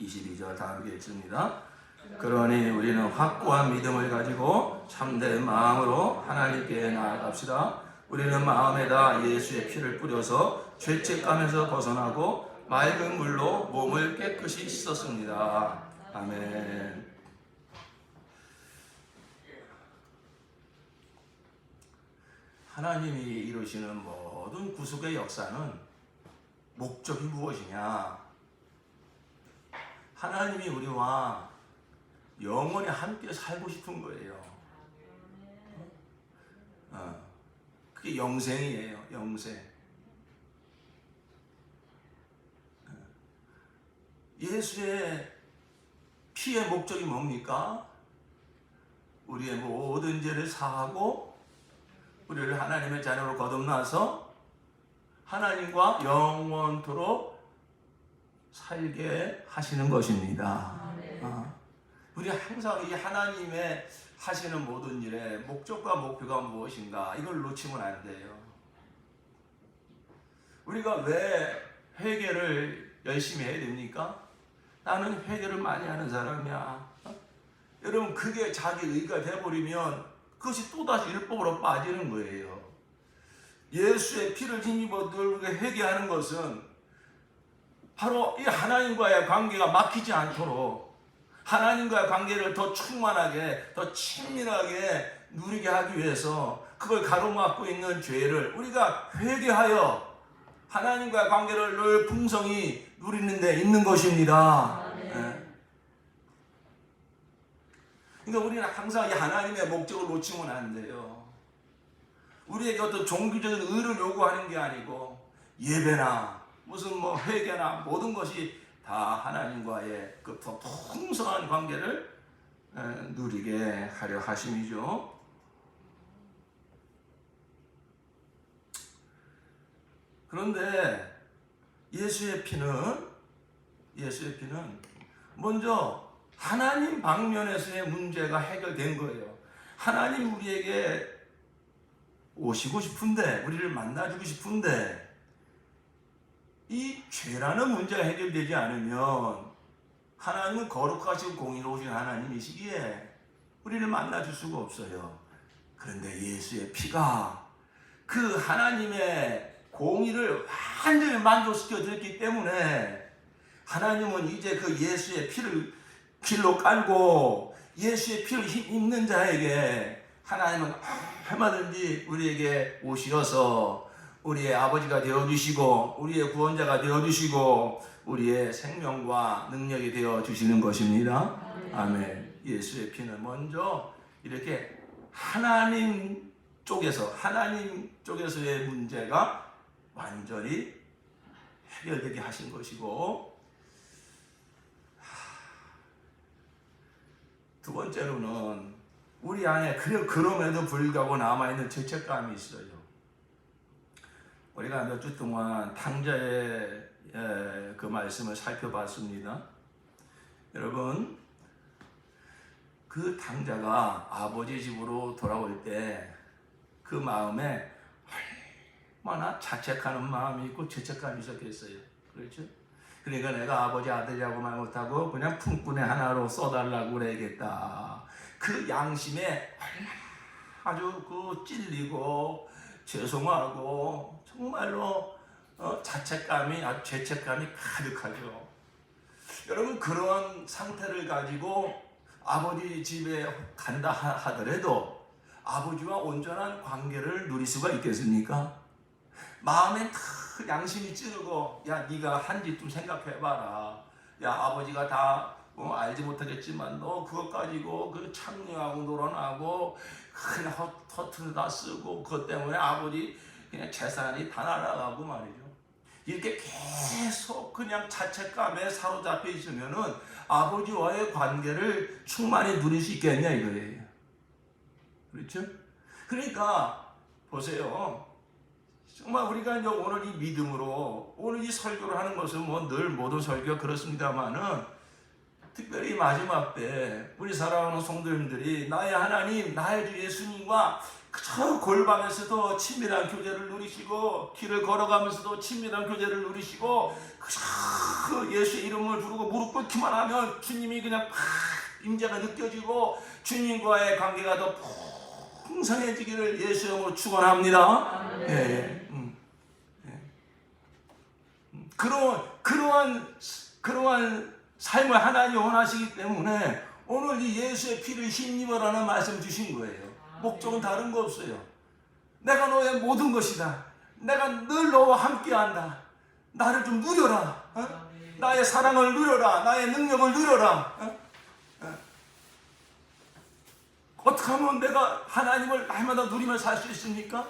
22절 다 함께 읽습니다. 그러니 우리는 확고한 믿음을 가지고 참된 마음으로 하나님께 나아갑시다. 우리는 마음에다 예수의 피를 뿌려서 죄책감에서 벗어나고 맑은 물로 몸을 깨끗이 씻었습니다. 아멘. 하나님이 이루시는 모든 구속의 역사는 목적이 무엇이냐? 하나님이 우리와 영원히 함께 살고 싶은 거예요. 그게 영생이에요. 영생. 예수의 피의 목적이 뭡니까? 우리의 모든 죄를 사하고 우리를 하나님의 자녀로 거듭나서 하나님과 영원토록 살게 하시는 것입니다. 우리 항상 이 하나님의 하시는 모든 일의 목적과 목표가 무엇인가 이걸 놓치면 안 돼요. 우리가 왜 회개를 열심히 해야 됩니까? 나는 회개를 많이 하는 사람이야. 여러분 그게 자기 의가 돼버리면 그것이 또다시 율법으로 빠지는 거예요. 예수의 피를 힘입어 들고 회개하는 것은 바로 이 하나님과의 관계가 막히지 않도록 하나님과의 관계를 더 충만하게 더 친밀하게 누리게 하기 위해서 그걸 가로막고 있는 죄를 우리가 회개하여 하나님과의 관계를 늘 풍성히 누리는 데 있는 것입니다. 예. 그러니까 우리는 항상 이 하나님의 목적을 놓치면 안 돼요. 우리에게 어떤 종교적인 의를 요구하는 게 아니고 예배나 무슨 뭐 회개나 모든 것이 다 하나님과의 그 풍성한 관계를 누리게 하려 하심이죠. 그런데 예수의 피는 먼저 하나님 방면에서의 문제가 해결된 거예요. 하나님 우리에게 오시고 싶은데, 우리를 만나주고 싶은데, 이 죄라는 문제가 해결되지 않으면 하나님은 거룩하시고 공의로우신 하나님이시기에 우리를 만나줄 수가 없어요. 그런데 예수의 피가 그 하나님의 공의를 완전히 만족시켜 드렸기 때문에 하나님은 이제 그 예수의 피를 길로 깔고 예수의 피를 입는 자에게 하나님은 얼마든지 우리에게 오시어서 우리의 아버지가 되어주시고 우리의 구원자가 되어주시고 우리의 생명과 능력이 되어주시는 것입니다. 아멘. 예수의 피는 먼저 이렇게 하나님 쪽에서의 문제가 완전히 해결되게 하신 것이고, 두 번째로는 우리 안에 그럼에도 불구하고 남아있는 죄책감이 있어요. 우리가 몇 주 동안 탕자의 그 말씀을 살펴봤습니다. 여러분, 그 탕자가 아버지 집으로 돌아올 때 그 마음에 얼마나 자책하는 마음이 있고 죄책감이 있었겠어요. 그렇죠? 그러니까 내가 아버지 아들이라고 말 못하고 그냥 품꾼의 하나로 써달라고 그래야겠다. 그 양심에 아주 그 찔리고 죄송하고 정말로 자책감이, 아주 죄책감이 가득하죠. 여러분, 그런 상태를 가지고 아버지 집에 간다 하더라도 아버지와 온전한 관계를 누릴 수가 있겠습니까? 마음에 그 양심이 찌르고, 야, 네가 한 짓 좀 생각해봐라. 야, 아버지가 다 알지 못하겠지만 너 그것 가지고 그 창녀하고 놀아나고 그냥 허투루 다 쓰고 그것 때문에 아버지 그냥 재산이 다 날아가고 말이죠. 이렇게 계속 그냥 자책감에 사로잡혀 있으면은 아버지와의 관계를 충만히 누릴 수 있겠냐 이거예요. 그렇죠? 그러니까 보세요. 정말 우리가 이제 오늘 이 믿음으로 오늘 이 설교를 하는 것은 뭐 늘 모든 설교가 그렇습니다만은 특별히 마지막 때 우리 사랑하는 성도님들이 나의 하나님, 나의 주 예수님과 저 골방에서도 친밀한 교제를 누리시고 길을 걸어가면서도 친밀한 교제를 누리시고 그 예수의 이름을 부르고 무릎 꿇기만 하면 주님이 그냥 팍 임재가 느껴지고 주님과의 관계가 더 풍성해지기를 예수의 이름으로 축원합니다. 예. 그러한 삶을 하나님이 원하시기 때문에 오늘 이 예수의 피를 힘입어라는 말씀 주신 거예요. 목적은 다른 거 없어요. 내가 너의 모든 것이다. 내가 늘 너와 함께한다. 나를 좀 누려라. 나의 사랑을 누려라. 나의 능력을 누려라. 어떻게 하면 내가 하나님을 날마다 누리며 살 수 있습니까?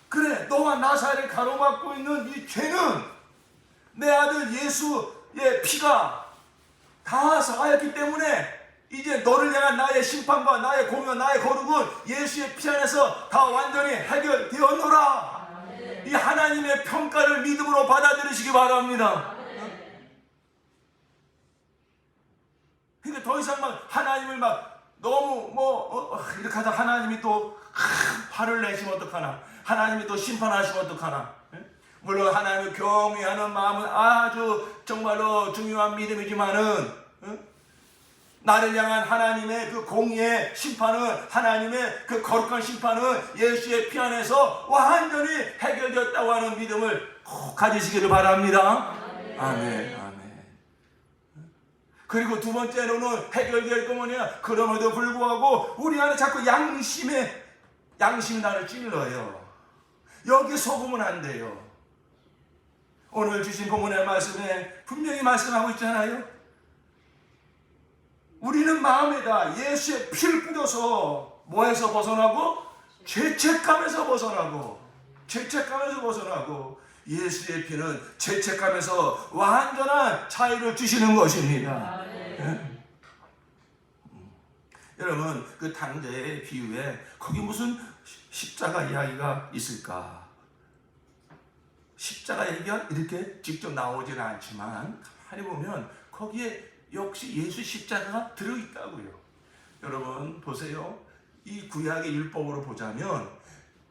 그래, 너와 나 사이를 가로막고 있는 이 죄는 내 아들 예수의 피가 다 사하였기 때문에 이제 너를 향한 나의 심판과 나의 공연, 나의 거룩은 예수의 피 안에서 다 완전히 해결되었노라. 이 하나님의 평가를 믿음으로 받아들이시기 바랍니다. 그러니까 더 이상 막 하나님을 막 너무 이렇게 하다 하나님이 또 화를 내시면 어떡하나, 하나님이 또 심판하시면 어떡하나. 물론 하나님을 경외하는 마음은 아주 정말로 중요한 믿음이지만은 나를 향한 하나님의 그 공의의 심판은, 하나님의 그 거룩한 심판은 예수의 피 안에서 완전히 해결되었다고 하는 믿음을 꼭 가지시기를 바랍니다. 아멘. 그리고 두 번째로는 해결될 거 뭐냐? 그럼에도 불구하고 우리 안에 자꾸 양심의 양심이 나를 찔러요. 여기 속으면 안 돼요. 오늘 주신 본문의 말씀에 분명히 말씀하고 있잖아요. 우리는 마음에다 예수의 피를 뿌려서 뭐에서 벗어나고? 죄책감에서 벗어나고, 죄책감에서 벗어나고, 예수의 피는 죄책감에서 완전한 자유를 주시는 것입니다. 네? 여러분, 그 당대의 비유에 거기 무슨 십자가 이야기가 있을까? 십자가 얘기가 이렇게 직접 나오지는 않지만 가만히 보면 거기에 역시 예수 십자가가 들어있다고요. 여러분 보세요. 이 구약의 율법으로 보자면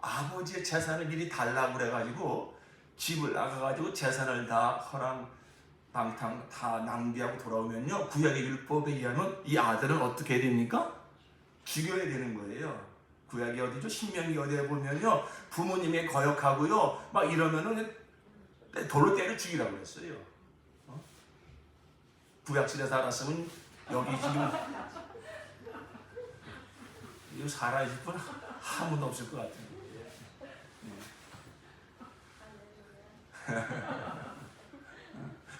아버지의 재산을 미리 달라고 그래가지고 집을 나가가지고 재산을 다 허랑방탕 다 낭비하고 돌아오면요, 구약의 율법에 의하면 이 아들은 어떻게 해야 됩니까? 죽여야 되는 거예요. 구약이 어디죠? 신명기 어디에 보면요, 부모님이 거역하고요 막 이러면은 돌로 때려 죽이라고 그랬어요. 구약시대에 살았으면 여기 지금 이거 살아있을 분 아무도 없을 것 같아요.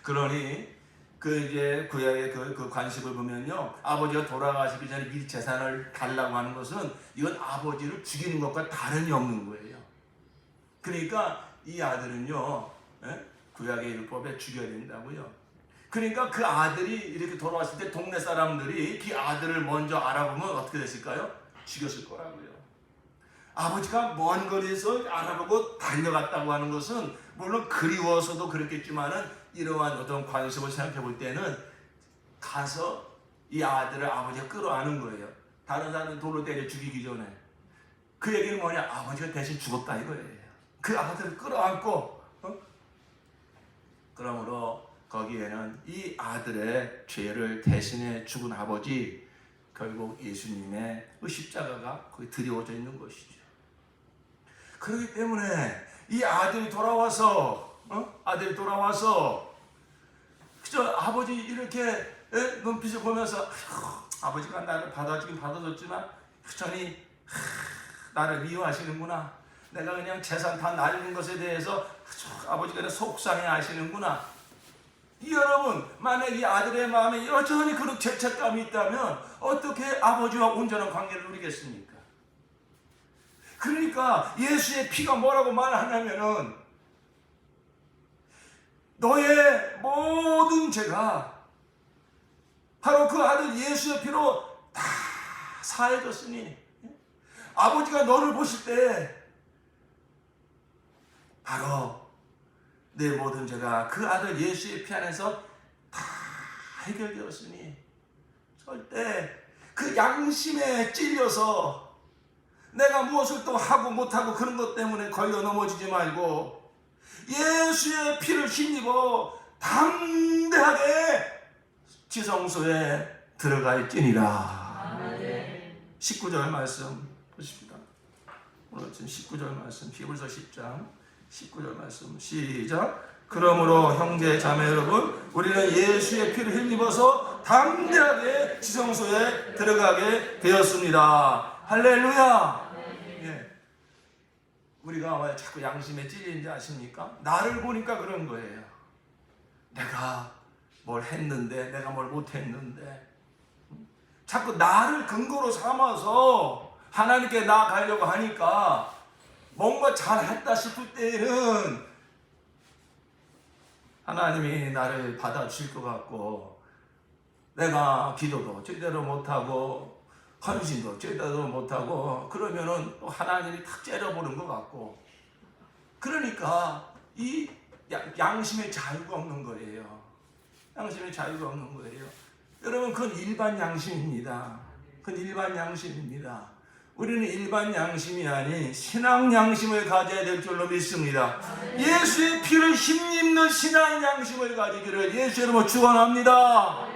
그러니 그 이제 구약의 그 관습을 보면요, 아버지가 돌아가시기 전에 미리 재산을 달라고 하는 것은 이건 아버지를 죽이는 것과 다름이 없는 거예요. 그러니까 이 아들은요, 구약의 율법에 죽여야 된다고요. 그러니까 그 아들이 이렇게 돌아왔을 때 동네 사람들이 그 아들을 먼저 알아보면 어떻게 됐을까요? 죽였을 거라고요. 아버지가 먼 거리에서 알아보고 달려갔다고 하는 것은 물론 그리워서도 그렇겠지만은 이러한 어떤 관습을 생각해 볼 때는 가서 이 아들을 아버지가 끌어안은 거예요. 다른 사람은 돌로 때려 죽이기 전에. 그 얘기는 뭐냐? 아버지가 대신 죽었다 이거예요. 그 아들을 끌어안고, 그러므로 거기에는 이 아들의 죄를 대신해 죽은 아버지, 결국 예수님의 그 십자가가 거기 드리워져 있는 것이죠. 그렇기 때문에 이 아들이 돌아와서 그저 아버지 이렇게 눈빛을 보면서 아버지가 나를 받아주긴 받아줬지만 여전히 나를 미워하시는구나. 내가 그냥 재산 다 날린 것에 대해서 아버지가 그냥 속상해 하시는구나. 여러분, 만약 이 아들의 마음에 여전히 그런 죄책감이 있다면 어떻게 아버지와 온전한 관계를 누리겠습니까? 그러니까 예수의 피가 뭐라고 말하냐면은 너의 모든 죄가 바로 그 아들 예수의 피로 다 사해졌으니, 아버지가 너를 보실 때 바로 내 모든 죄가 그 아들 예수의 피 안에서 다 해결되었으니 절대 그 양심에 찔려서 내가 무엇을 또 하고 못하고 그런 것 때문에 걸려 넘어지지 말고 예수의 피를 힘입어 담대하게 지성소에 들어갈지니라. 19절 말씀 보십니다. 오늘 지금 19절 말씀, 히브리서 10장 19절 말씀 시작. 그러므로 형제 자매 여러분, 우리는 예수의 피를 힘입어서 담대하게 지성소에 들어가게 되었습니다. 할렐루야. 예. 우리가 왜 자꾸 양심에 찔리는지 아십니까? 나를 보니까 그런 거예요. 내가 뭘 했는데, 내가 뭘 못했는데, 자꾸 나를 근거로 삼아서 하나님께 나아가려고 하니까 뭔가 잘했다 싶을 때는 하나님이 나를 받아주실 것 같고, 내가 기도도 제대로 못하고 헌신도 제대로 못하고 그러면은 또 하나님이 탁 째려보는 것 같고, 그러니까 이 양심의 자유가 없는 거예요. 양심의 자유가 없는 거예요. 여러분, 그건 일반 양심입니다. 그건 일반 양심입니다. 우리는 일반 양심이 아닌 신앙 양심을 가져야 될 줄로 믿습니다. 예수의 피를 힘입는 신앙 양심을 가지기를 예수 이름으로 축원합니다.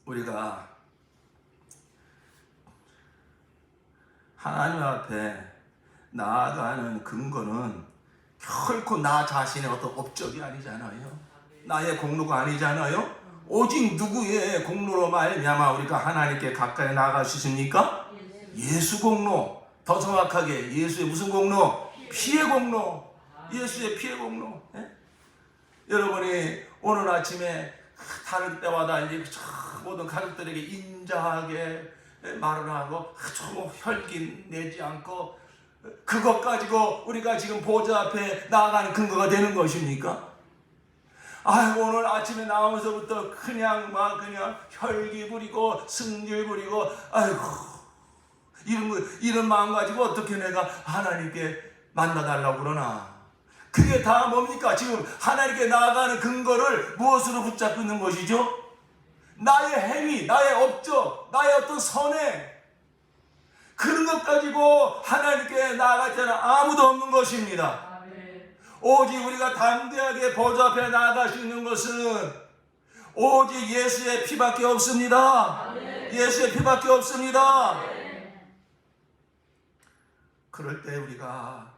우리가 하나님 앞에 나아가는 근거는 결코 나 자신의 어떤 업적이 아니잖아요. 나의 공로가 아니잖아요. 오직 누구의 공로로 말미암아 우리가 하나님께 가까이 나아갈 수 있습니까? 예수 공로. 더 정확하게 예수의 무슨 공로? 피의 공로. 예수의 피의 공로. 예? 여러분이 오늘 아침에 다른 때마다 이제 모든 가족들에게 인자하게 말을 하고 혈기 내지 않고 그것 가지고 우리가 지금 보좌 앞에 나아가는 근거가 되는 것입니까? 아이고 오늘 아침에 나오면서부터 그냥 혈기 부리고 승질 부리고 아이고 이런 마음 가지고 어떻게 내가 하나님께 만나달라고 그러나. 그게 다 뭡니까? 지금 하나님께 나아가는 근거를 무엇으로 붙잡고 있는 것이죠? 나의 행위, 나의 업적, 나의 어떤 선행, 그런 것 가지고 하나님께 나아갈 때는 아무도 없는 것입니다. 오직 우리가 담대하게 보좌 앞에 나아갈 수 있는 것은 오직 예수의 피밖에 없습니다. 예수의 피밖에 없습니다. 그럴 때 우리가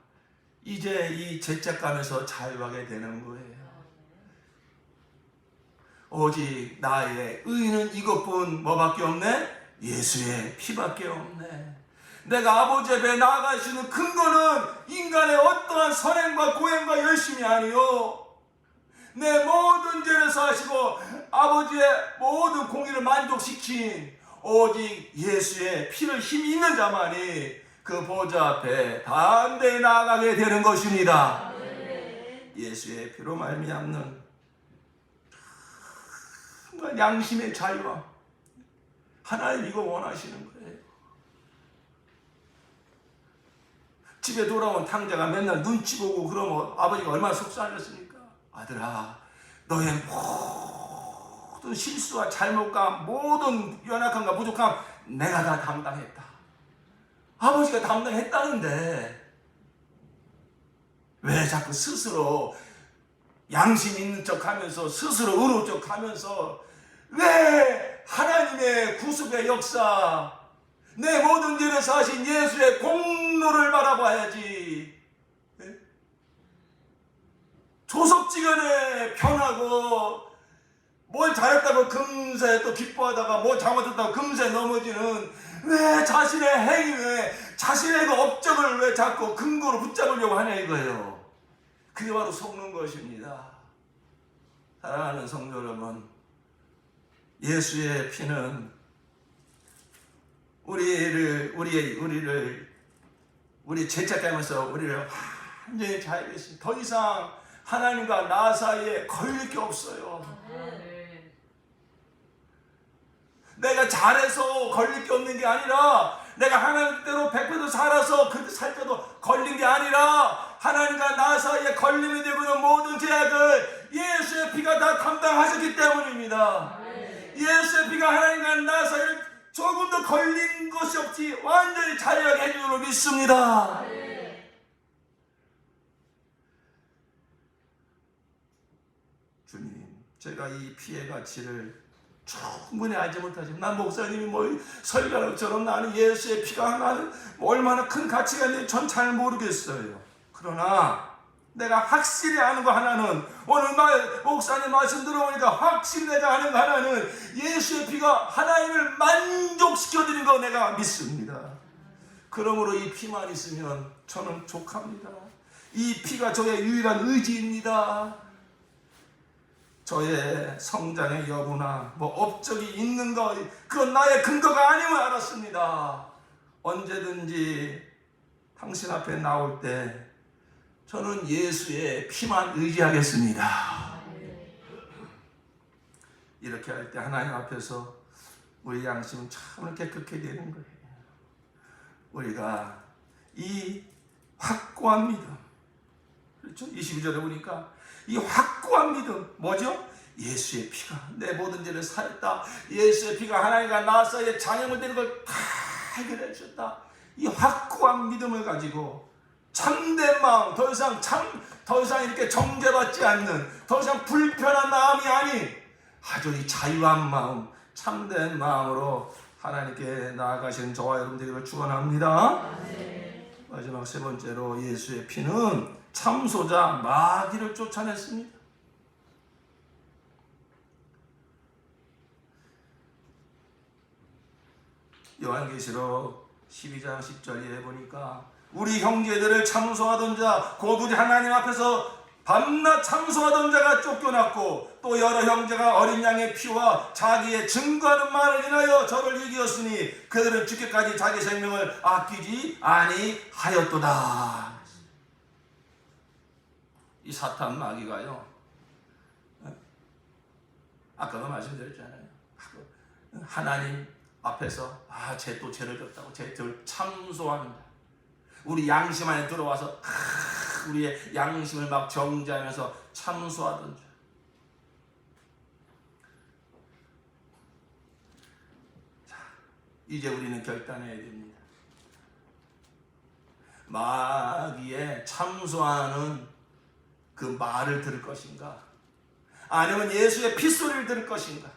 이제 이 죄책감에서 자유하게 되는 거예요. 오직 나의 의는 이것뿐 뭐밖에 없네? 예수의 피밖에 없네. 내가 아버지 앞에 나아갈 수 있는 근거는 인간의 어떠한 선행과 고행과 열심이 아니요, 내 모든 죄를 사하시고 아버지의 모든 공의를 만족시킨 오직 예수의 피를 힘이 있는 자만이 그 보좌 앞에 담대히 나아가게 되는 것입니다. 예수의 피로 말미암는 정말 양심의 자유와 하나님 이거 원하시는 거예요. 집에 돌아온 탕자가 맨날 눈치 보고 그러면 아버지가 얼마나 속상했습니까? 아들아, 너의 모든 실수와 잘못과 모든 연약함과 부족함 내가 다 담당했다. 아버지가 담당했다는데 왜 자꾸 스스로 양심 있는 척하면서 스스로 의로운 척하면서 왜 하나님의 구속의 역사, 내 모든 죄를 사신 예수의 공로를 바라봐야지. 조석지간에 변하고 뭘 잘했다고 금세 또 기뻐하다가 뭘 잘못했다고 금세 넘어지는 왜 자신의 행위에 자신의 그 업적을 왜 자꾸 근거로 붙잡으려고 하냐 이거예요. 그게 바로 속는 것입니다. 사랑하는 성도 여러분, 예수의 피는 우리 죄책감에서 우리를 완전히 자유하게 했습니다. 더 이상 하나님과 나 사이에 걸릴 게 없어요. 내가 잘해서 걸릴 게 없는 게 아니라 내가 하나님대로 100% 살아서 그렇게 살 때도 걸린 게 아니라 하나님과 나 사이에 걸림이 되고 있는 모든 죄악을 예수의 피가 다 담당하셨기 때문입니다. 예수의 피가 하나님과 나 사이에 조금 더 걸린 것이 없이 완전히 자유하게 해주는 걸 믿습니다. 주님, 제가 이 피의 가치를 충분히 알지 못하지만 난 목사님이 설교하는 것처럼 나는 예수의 피가 나는 얼마나 큰 가치가 있는지 전 잘 모르겠어요. 그러나 내가 확실히 아는 거 하나는 오늘 목사님 말씀 들어보니까 확실히 내가 아는 거 하나는 예수의 피가 하나님을 만족시켜드린 거 내가 믿습니다. 그러므로 이 피만 있으면 저는 족합니다. 이 피가 저의 유일한 의지입니다. 저의 성장의 여부나 업적이 있는 것, 그건 나의 근거가 아님을 알았습니다. 언제든지 당신 앞에 나올 때 저는 예수의 피만 의지하겠습니다. 이렇게 할 때 하나님 앞에서 우리 양심은 참 깨끗하게 되는 거예요. 우리가 이 확고한 믿음, 그렇죠? 22절에 보니까 이 확고한 믿음 뭐죠? 예수의 피가 내 모든 죄를 사했다. 예수의 피가 하나님과 나 사이에 장애물 되는 걸 다 해결해 주셨다. 이 확고한 믿음을 가지고 참된 마음, 더 이상 이렇게 정죄받지 않는, 더 이상 불편한 마음이 아닌 아주 이 자유한 마음, 참된 마음으로 하나님께 나아가시는 저와 여러분들을 축원합니다. 마지막 세 번째로 예수의 피는 참소자 마귀를 쫓아냈습니다. 요한계시록 12장 10절에 보니까 우리 형제들을 참소하던 자 곧 우리 하나님 앞에서 밤낮 참소하던 자가 쫓겨났고 또 여러 형제가 어린 양의 피와 자기의 증거하는 말을 인하여 저를 이기었으니 그들은 죽기까지 자기 생명을 아끼지 아니하였도다. 이 사탄 마귀가요, 아까도 말씀드렸잖아요. 하나님 앞에서 쟤 또 죄를 졌다고 쟤를 참소합니다. 우리 양심 안에 들어와서 우리의 양심을 막 정죄하면서 참소하던 자. 자, 이제 우리는 결단해야 됩니다. 마귀의 참소하는 그 말을 들을 것인가, 아니면 예수의 핏소리를 들을 것인가.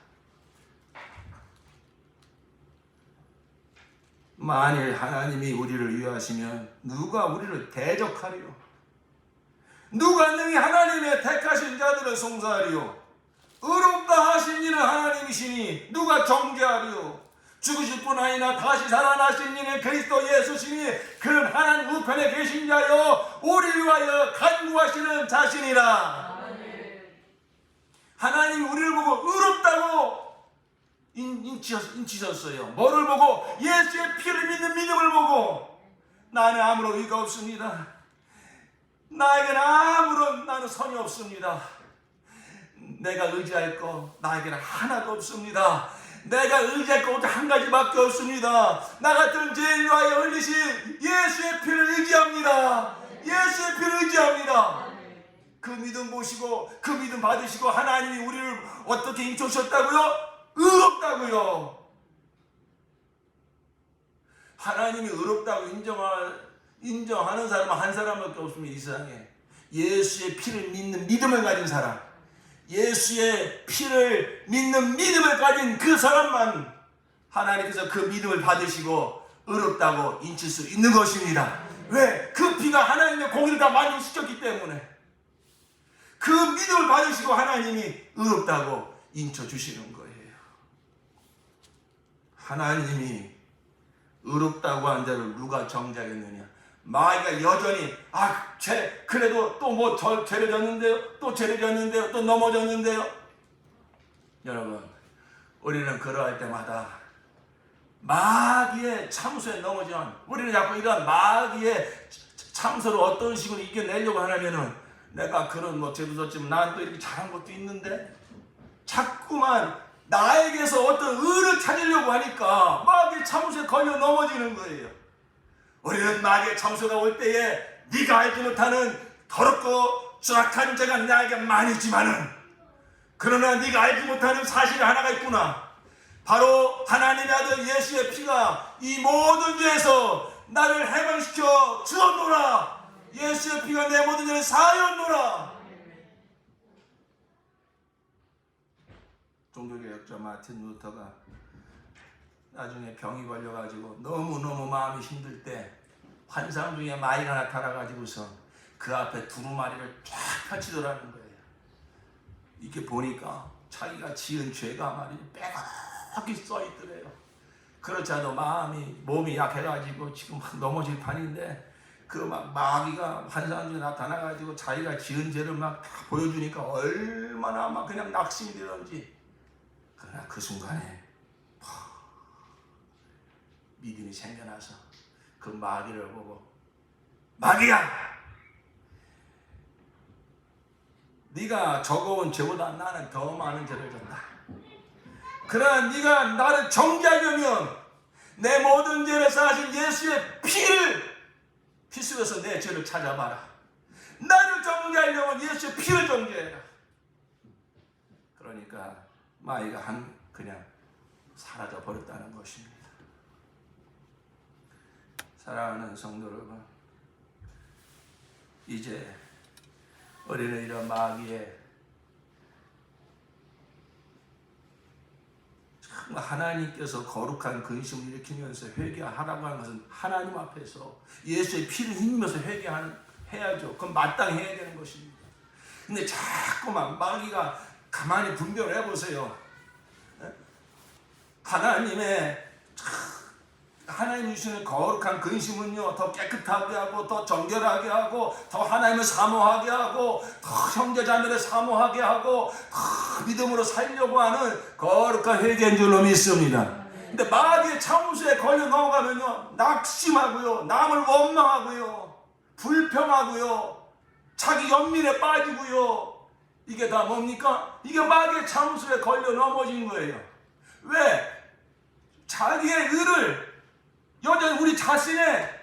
만일 하나님이 우리를 위하시면 누가 우리를 대적하리요? 누가 능히 하나님의 택하신 자들을 송사하리요? 의롭다 하신 이는 하나님이시니 누가 정죄하리요? 죽으실 뿐 아니라 다시 살아나신 이는 그리스도 예수시니 그는 하나님 우편에 계신 자여 우리 위하여 간구하시는 자신이라. 하나님이 우리를 보고 의롭다고 인치셨어요. 뭐를 보고? 예수의 피를 믿는 믿음을 보고. 나는 아무런 의가 없습니다. 나에게는 나는 선이 없습니다. 내가 의지할 거 나에게는 하나도 없습니다. 내가 의지할 거 한 가지밖에 없습니다. 나 같은 죄인 위하여 흘리신 예수의 피를 의지합니다. 예수의 피를 의지합니다. 그 믿음 보시고 그 믿음 받으시고 하나님이 우리를 어떻게 인쳐주셨다고요? 의롭다고요. 하나님이 의롭다고 인정하는 사람은 한 사람밖에 없습니다. 이 세상에. 예수의 피를 믿는 믿음을 가진 사람, 예수의 피를 믿는 믿음을 가진 그 사람만 하나님께서 그 믿음을 받으시고 의롭다고 인칠 수 있는 것입니다. 왜? 그 피가 하나님의 공의를 다 만족시켰기 때문에. 그 믿음을 받으시고 하나님이 의롭다고 인쳐주시는 거예요. 하나님이 의롭다고 한 자를 누가 정죄하겠느냐? 마귀가 여전히 그래도 또 뭐 죄를 졌는데요, 또 죄를 졌는데요, 또 넘어졌는데요. 여러분, 우리는 그러할 때마다 마귀의 참소에 넘어지면 우리는 자꾸 이런 마귀의 참소를 어떤 식으로 이겨내려고 하냐면은 내가 그런 뭐 죄도 졌지만 난 또 이렇게 잘한 것도 있는데 자꾸만 나에게서 어떤 의를 찾으려고 하니까 마귀의 참소에 걸려 넘어지는 거예요. 우리는 마귀의 참소가 올 때에 네가 알지 못하는 더럽고 추악한 죄가 나에게 많이 있지만은 그러나 네가 알지 못하는 사실이 하나가 있구나. 바로 하나님의 아들 예수의 피가 이 모든 죄에서 나를 해방시켜 주었노라. 예수의 피가 내 모든 죄를 사하였노라. 종교개혁자 마틴 루터가 나중에 병이 걸려가지고 너무너무 마음이 힘들 때 환상 중에 마귀가 나타나가지고서 그 앞에 두루마리를 쫙 펼치더라는 거예요. 이렇게 보니까 자기가 지은 죄가 말이죠, 빼곡히 써있더래요. 그렇지 않아도 몸이 약해가지고 지금 막 넘어질 판인데 그 막 마귀가 환상 중에 나타나가지고 자기가 지은 죄를 막 다 보여주니까 얼마나 막 그냥 낙심이 되는지. 그러나 그 순간에 믿음이 생겨나서 그 마귀를 보고 마귀야, 네가 적어온 죄보다 나는 더 많은 죄를 졌다. 그러나 네가 나를 정죄하려면 내 모든 죄를 사하신 예수의 피 속에서 내 죄를 찾아봐라. 나를 정죄하려면 예수의 피를 정죄해라. 그러니까 마귀가 그냥 사라져 버렸다는 것입니다. 사랑하는 성도 여러분, 이제 우리는 이런 마귀의 정말 하나님께서 거룩한 근심을 일으키면서 회개하라고 하는 것은 하나님 앞에서 예수의 피를 흘리면서 해야죠. 그건 마땅히 해야 되는 것입니다. 근데 자꾸만 마귀가 가만히 분별을 해보세요. 하나님의 하나님 주시는 거룩한 근심은요, 더 깨끗하게 하고, 더 정결하게 하고, 더 하나님을 사모하게 하고, 더 형제자매를 사모하게 하고, 더 믿음으로 살려고 하는 거룩한 회개인 줄로 믿습니다. 근데 마귀의 참수에 걸려 넘어가면요, 낙심하고요, 남을 원망하고요, 불평하고요, 자기 연민에 빠지고요, 이게 다 뭡니까? 이게 마귀의 참수에 걸려 넘어진 거예요. 왜? 자기의 의를, 여전히 우리 자신의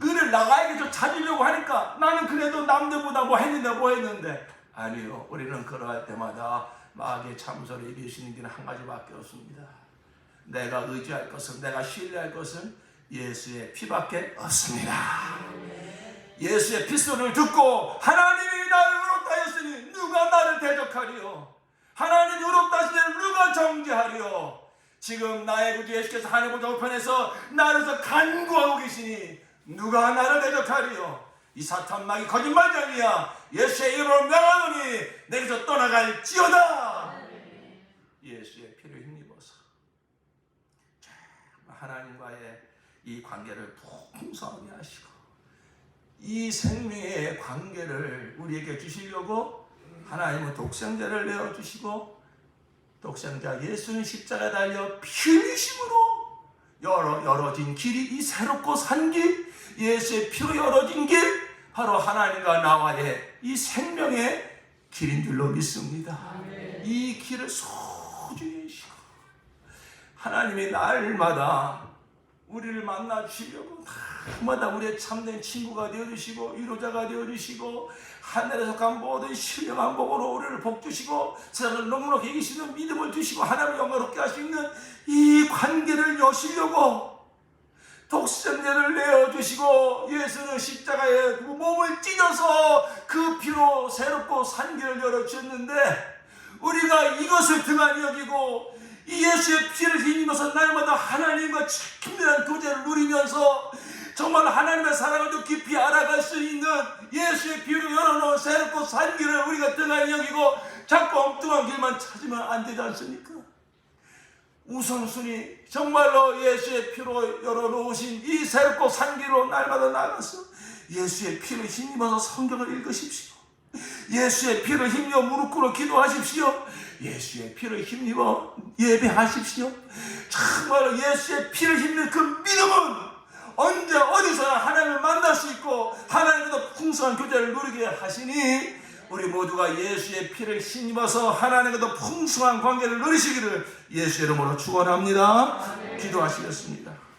의를 나에게 좀 찾으려고 하니까, 나는 그래도 남들보다 뭐 했는데 아니요, 우리는 그러할 때마다 마귀의 참소를 이기시는 길은 한 가지밖에 없습니다. 내가 의지할 것은, 내가 신뢰할 것은 예수의 피밖에 없습니다. 예수의 핏소리를 듣고 하나님이 나를 의롭다 하였으니 누가 나를 대적하리요? 하나님이 의롭다 하시니 누가 정죄하리요? 지금 나의 구주 예수께서 하늘 보좌 우편에서 나를 간구하고 계시니 누가 나를 대적하리요? 이 사탄 마귀 거짓말쟁이야. 예수의 이름으로 명하노니 내게서 떠나갈지어다. 예수의 피를 힘입어서 하나님과의 이 관계를 풍성하게 하시고, 이 생명의 관계를 우리에게 주시려고 하나님은 독생자를 내어주시고, 독생자 예수는 십자가에 달려 피 흘리심으로 열어진 길이, 이 새롭고 산 길, 예수의 피로 열어진 길, 바로 하나님과 나와의 이 생명의 길인 줄로 믿습니다. 이 길을 소중히 하시고, 하나님이 날마다 우리를 만나 주시려고 날마다 우리의 참된 친구가 되어주시고, 위로자가 되어주시고, 하늘에 속한 모든 신령한 복으로 우리를 복주시고, 세상을 넉넉히 이기시는 믿음을 주시고, 하나님을 영광롭게 할 수 있는 이 관계를 여시려고 독생자를 내어주시고, 예수는 십자가에 몸을 찢어서 그 피로 새롭고 산 길을 열어주셨는데, 우리가 이것을 등한히 여기고 이 예수의 피를 힘입어서 날마다 하나님과 친밀한 교제를 누리면서 정말 하나님의 사랑을 더 깊이 알아갈 수 있는 예수의 피로 열어놓은 새롭고 산 길을 우리가 등한히 여기고 자꾸 엉뚱한 길만 찾으면 안 되지 않습니까? 우선순위, 정말로 예수의 피로 열어놓으신 이 새롭고 산 길로 날마다 나가서 예수의 피를 힘입어서 성경을 읽으십시오. 예수의 피를 힘입어 무릎 꿇어 기도하십시오. 예수의 피를 힘입어 예배하십시오. 정말로 예수의 피를 힘입는 그 믿음은 언제 어디서나 하나님을 만날 수 있고 하나님과 풍성한 교제를 누리게 하시니, 우리 모두가 예수의 피를 힘입어서 하나님과 풍성한 관계를 누리시기를 예수의 이름으로 축원합니다. 기도하시겠습니다.